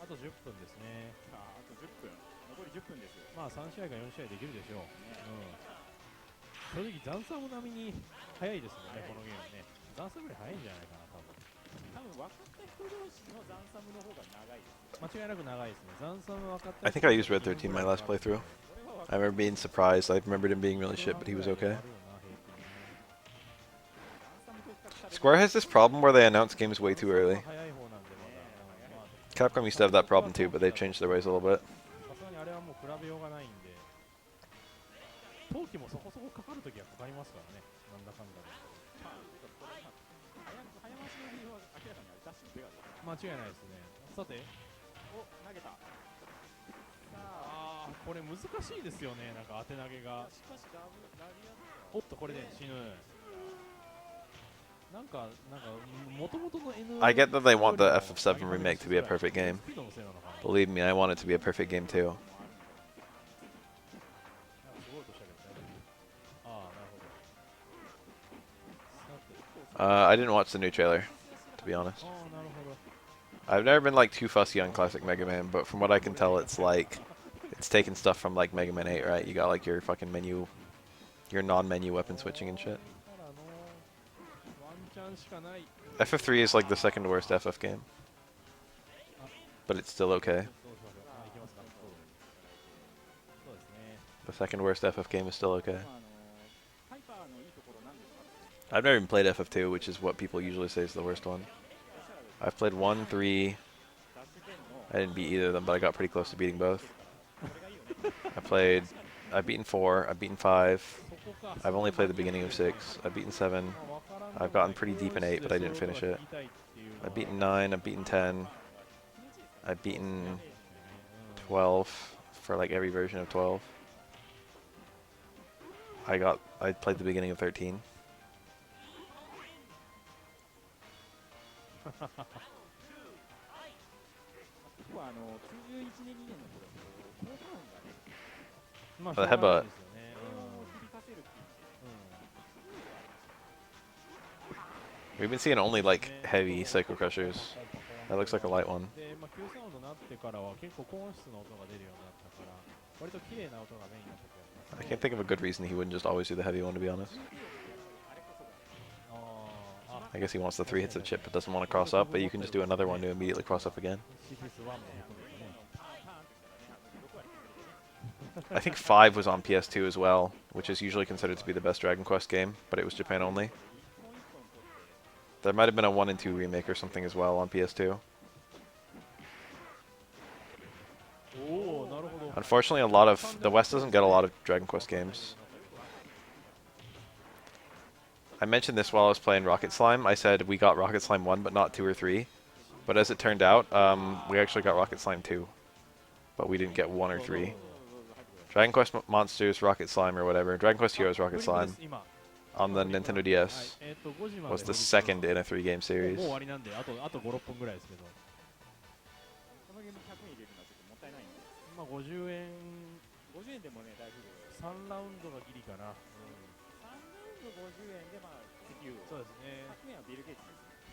C: あと10分ですね。
E: あと10分。残り10分です。
C: まあ3試合か4試合できるでしょう。正直ザンサム並みに早いですもんね、このゲームね。ザンサムより早いんじゃないかな、多分分かった人同士のザンサムの方が長いです。間違いなく長いですね。ザンサム分かった。
B: I think I used Red 13 my last playthrough. I remember being surprised. I remembered him being really shit, but he was okay. Square has this problem where they announce games way too early. Capcom used to have that problem too, but they've changed their ways a little bit.
C: さすがにあれはもう比べようがないんで、冬季もそこそこかかるときはかかりますからね、なんだかんだで。間違いないですね。さて、
E: お、投げた。
C: ああ、これ難しいですよね、なんか当て投げが。おっと、これで死ぬ。なんか元々の N
B: I get that they want the FF7 remake to be a perfect game. Believe me, I want it to be a perfect game too. I didn't watch the new trailer, to be honest. I've never been like too fussy on classic Mega Man, but from what I can tell, it's like it's taking stuff from like Mega Man 8, right? You got like your fucking menu, your non-menu weapon switching and shit. FF3 is like the second worst FF game, but it's still okay. The second worst FF game is still okay. I've never even played FF2, which is what people usually say is the worst one. I've played 1, 3. I didn't beat either of them, but I got pretty close to beating both. I've beaten 4, I've beaten 5. I've only played the beginning of 6. I've beaten 7. I've gotten pretty deep in 8, but I didn't finish it. I've beaten 9, I've beaten 10. I've beaten 12 for like every version of 12. I played the beginning of 13. The headbutt. We've been seeing only like heavy Psycho Crushers. That looks like a light one. I can't think of a good reason he wouldn't just always do the heavy one, to be honest. I guess he wants the 3 hits of chip but doesn't want to cross up, but you can just do another one to immediately cross up again. I think 5 was on PS2 as well, which is usually considered to be the best Dragon Quest game, but it was Japan only. There might have been a 1 and 2 remake or something as well on PS2. Unfortunately, the West doesn't get a lot of Dragon Quest games. I mentioned this while I was playing Rocket Slime. I said we got Rocket Slime 1, but not 2 or 3. But as it turned out, we actually got Rocket Slime 2. But we didn't get 1 or 3. Dragon Quest Monsters, Rocket Slime, or whatever. Dragon Quest Heroes, Rocket Slime on the Nintendo DS was the second in a 3-game series.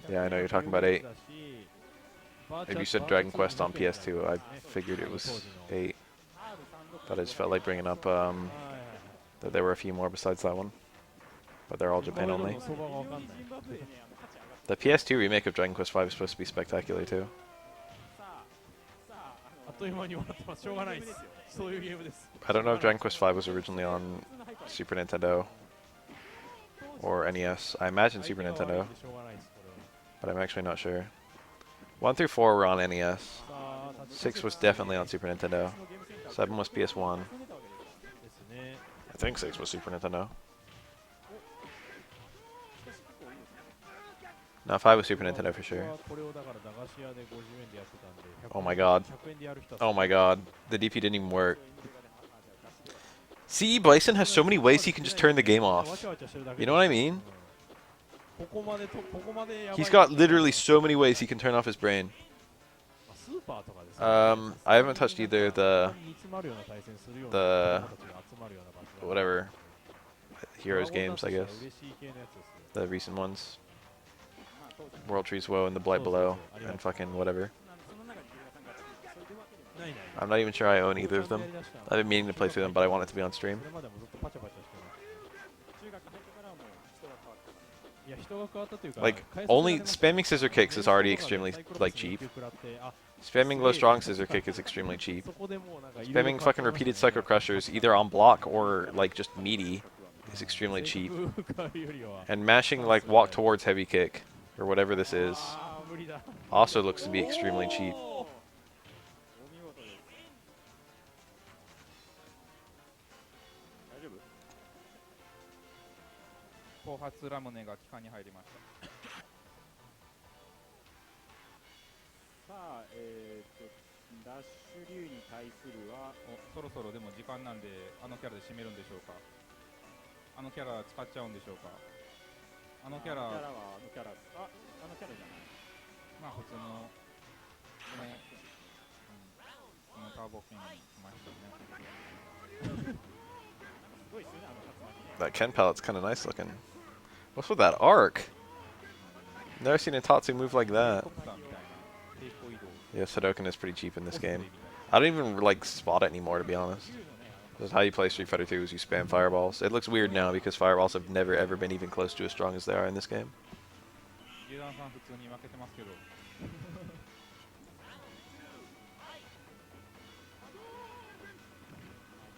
B: Yeah, I know you're talking about 8. If you said Dragon Quest on PS2, I figured it was 8. But I just felt like bringing up that there were a few more besides that one. But they're all Japan only. The PS2 remake of Dragon Quest V is supposed to be spectacular too.
C: という間に終わってます。しょうがないです。そういうゲームです。
B: I don't know if Dragon Quest V was originally on Super Nintendo or NES. I imagine Super Nintendo, but I'm actually not sure. 1 through 4 were on NES. 6 was definitely on Super Nintendo. 7 was PS1.
C: ですね。
B: I think 6 was Super Nintendo. No, 5 was Super Nintendo for sure.
C: これをだから駄菓子屋で50円でやってたんで、
B: Oh my god.
C: 100円でやる人は
B: Oh my god. The DP didn't even work. See, Bison has so many ways he can just turn the game off. You know what I mean?
C: ここまでとここまでやばい。
B: He's got literally so many ways he can turn off his brain.
C: スーパーとかですね。
B: I haven't touched either the
C: 煮詰まるような対戦するよう
B: the
C: な子たちが集まるような場所。
B: whatever Heroes games, I guess.
C: 嬉しい系のやつですね。
B: The recent ones. World Trees Woe and The Blight Below and fucking whatever.
C: ないない。
B: I'm not even sure I own either of them. I've been meaning to play through them, but I want it to be on stream.
C: それまでもずっとパチャパチャしてます。
E: 中学入ってからはもう人が変わったから。
C: いや、人が変わったというか、
B: Like, only spamming scissor kicks is already extremely, like, cheap. Spamming low strong scissor kick is extremely cheap.
C: そこでもうなんか
B: Spamming fucking repeated psycho crushers, either on block or like just meaty, is extremely cheap. And mashing like walk towards heavy kick, or whatever this is,
C: あー無理だ。
B: also looks to be extremely cheap.
E: お見事です。大丈夫？
D: 後発ラムネが機関に入りました。
E: さあ、ダッシュ流に対するは、
D: そろそろでも時間なんで、あのキャラで締めるんでしょうか。あのキャラ使っちゃうんでしょうか。あのキャラ、
E: あのキャラ、あのキャラじゃない。
D: まあ普通の、このターボキン来ましたね。
E: すごいですね、あの竜巻ね。
B: That Ken pallet's kind of nice looking. What's with that arc? Never seen a Tatsu move like that.
D: コプターみたいな平行移動。
B: Yeah, Sudoken is pretty cheap in this game. I don't even like spot it anymore, to be honest. This is how you play Street Fighter 2 is you spam fireballs. It looks weird now because fireballs have never ever been even close to as strong as they are in this game.
D: 牛団さん普通に負けてますけど。
E: ジ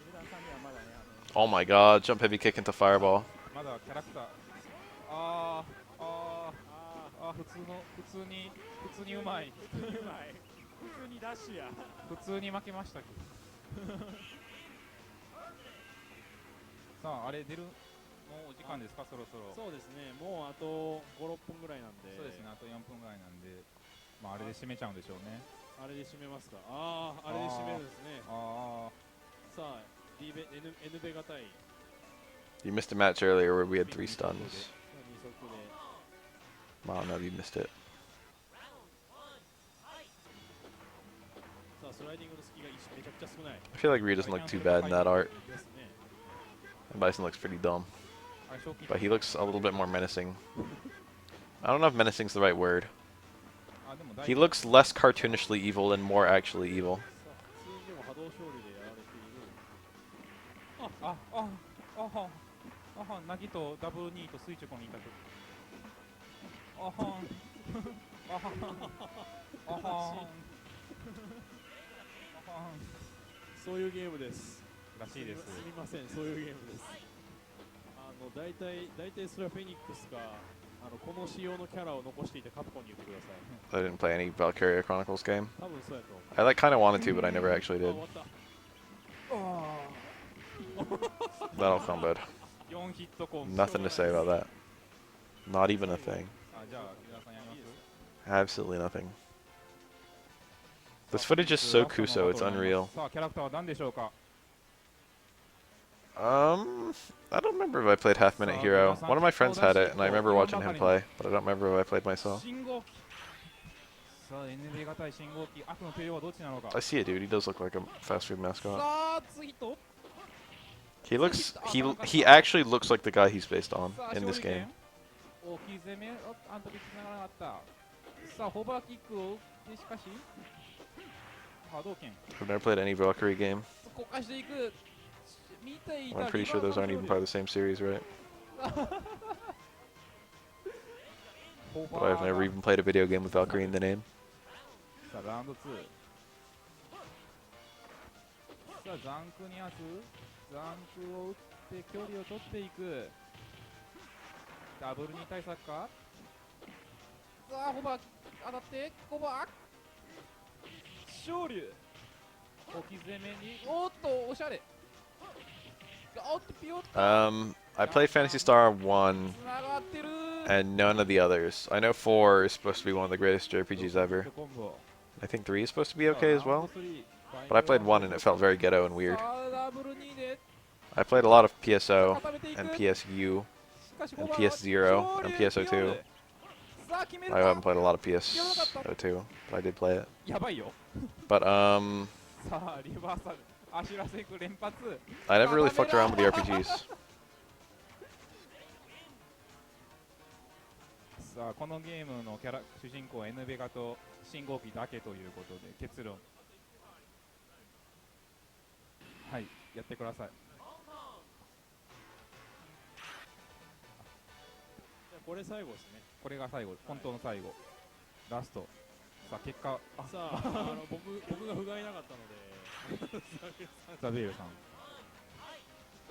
E: ルダンさんにはまだね、
B: Oh my god, jump heavy kick into fireball.
D: まだキャラクター。普通にうまい。
E: 普通にうまい。普通にダッシュや。
D: 普通に負けましたけど。さあ、あれ出る、もうお時間ですか、そろそろ。
C: そうですね、もうあと5、6分ぐらいなんで。
D: そうですね、あと4分ぐらいなんで、まああれで締めちゃうんでしょうね。
C: あれで締めますか。ああ、あれで締めるんですね。さあ、N ベが対
B: You missed a match earlier where we had 3 stuns.
C: 二足で。
B: Wow, no, you missed it.
C: さあ、スライディングの隙がめちゃくちゃ少ない。
B: I feel like Ryu doesn't look too bad in that art.
C: ですね。
B: And Bison looks pretty dumb.
D: あれ賞金
B: But he looks a little bit more menacing. I don't know if menacing's the right word.
D: あでも大
B: He looks less cartoonishly evil and more actually evil.
C: さあ、普通にでも波動勝利でやられている。
D: ナギとダブルニーと垂直にいたと。
C: そういうゲームです。
D: らしいです。
C: すみません、そういうゲームです。大体それはフェニックスか、この仕様のキャラを残していてカプコンに言ってください。
B: I didn't play any Valkyria Chronicles game.
C: 多分そうやと。
B: I like kind of wanted to, but I never actually
C: あ、
B: did.
C: 終わった。
B: That'll comboed.
D: 4ヒットコン。
B: Nothing to say about that. Not even a thing.
D: あ、じゃあ、木田さんやります？
B: Absolutely nothing. This footage is so Kuso, it's unreal.
D: さあ、キャラクターは何でしょうか？
B: I don't remember if I played Half Minute Hero. One of my friends had it, and I remember watching him play, but I don't remember if I played myself.
D: 信号機。さあ、NB 型信号機、悪の帝王はどっちなのか？
B: I see it, dude. He does look like a fast food mascot.
D: さあ、次と。
B: He actually looks like the guy he's based on
D: さあ、
B: in this
D: 勝利権
B: game.
D: 大きい攻め、アントビつながらなかった。さあ、ホバーキックをで、しかし、波動拳。
B: I've never played any Valkyrie game.
D: こかしていく。見ていた
B: I'm pretty sure those aren't even part of the same series, right? But I've never even played a video game with Valkyrie in the name.
D: さあ、ラウンド2。さあザンクニアス、ザンクを打って距離を取っていく。ダブルに対策か。さあホバー当たってホバー昇竜置き攻めに、おっとおしゃれ。おっとピヨッと
B: I played Phantasy Star 1
D: つながってる。
B: and none of the others. I know 4 is supposed to be one of the greatest JRPGs ever.
D: コンボ
B: I think 3 is supposed to be okay as well.
D: さあラウンド3
B: But I played 1 and it felt very ghetto and weird.
D: さあダブル2で
B: I played a lot of PSO
D: 固めていく。
B: and PSU
D: しかし
B: and
D: ホバーは
B: PS0 and
D: 昇竜
B: PSO2.
D: さあ決める
B: I
D: か。
B: haven't played a lot of PSO2, but I did play it.
D: やばいよ。
B: But
D: さあリバーサルアシュラセク連発。
B: I never really fucked around with the RPGs.
D: さあこのゲームの主人公は N ベガと信号機だけということで結論、はいやってください。
C: これ最後ですね。
D: これが最後、本当の最後ラスト。さあ結果、
C: さあ、僕が不甲斐なかったので
D: ザビエルさん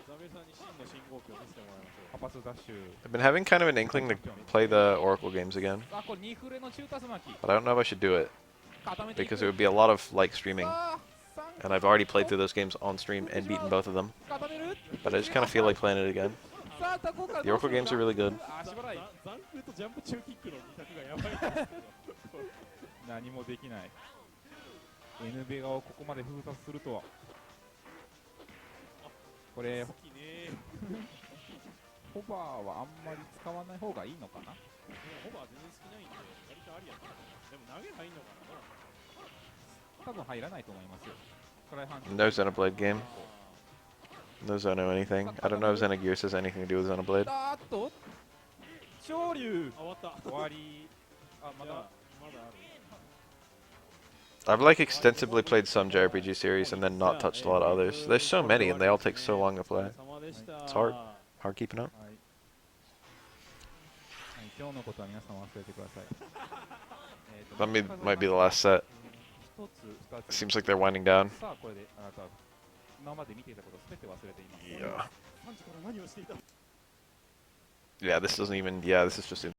C: ザベルさんに真の信号機を見せてもらいましょう。
D: パパスダッシュ。
B: I've been having kind of an inkling to play the Oracle games again,
D: あこれ2フレの中竜巻
B: but I don't know if I should do it
D: 固めていく。
B: because it would be a lot of like streaming,
D: さあ
B: and I've already played through those games on stream and beaten both of them.
D: 固める。
B: But I just kind of feel like playing it again.
D: さあタコから
B: The Oracle games are really good.
D: 足払い
C: ザンクとジャンプ中キックの2択がやばいですけど
D: 何もできない。 N ベガをここまで封殺するとは。これ
C: 好きね
D: ホバーはあんまり使わない方がいいのかな。
C: ホバー全然好きないんで割とありやった。でも投げ入んのかな。
D: 多分入らないと思いますよ。これ半
B: No Xenoblade game. No Xeno anything. I don't know if Xenogears has anything to do with Xenoblade.
D: あーっと昇竜
C: あ、終わった。
D: 終わり。あまだ
C: まだある。
B: I've like extensively played some JRPG series and then not touched a lot of others. There's so many and they all take so long to play. It's hard. Hard keeping up.
D: はい、はい、今日のことは皆さん忘れてください。
B: Might be the last set.
D: 一つ二つ
B: Seems like they're winding down.
D: さあこれであなた今まで見ていたことすべて忘れています。
B: Yeah.
C: 3時から何をしていた。
B: Yeah, this doesn't even. Yeah, this is just.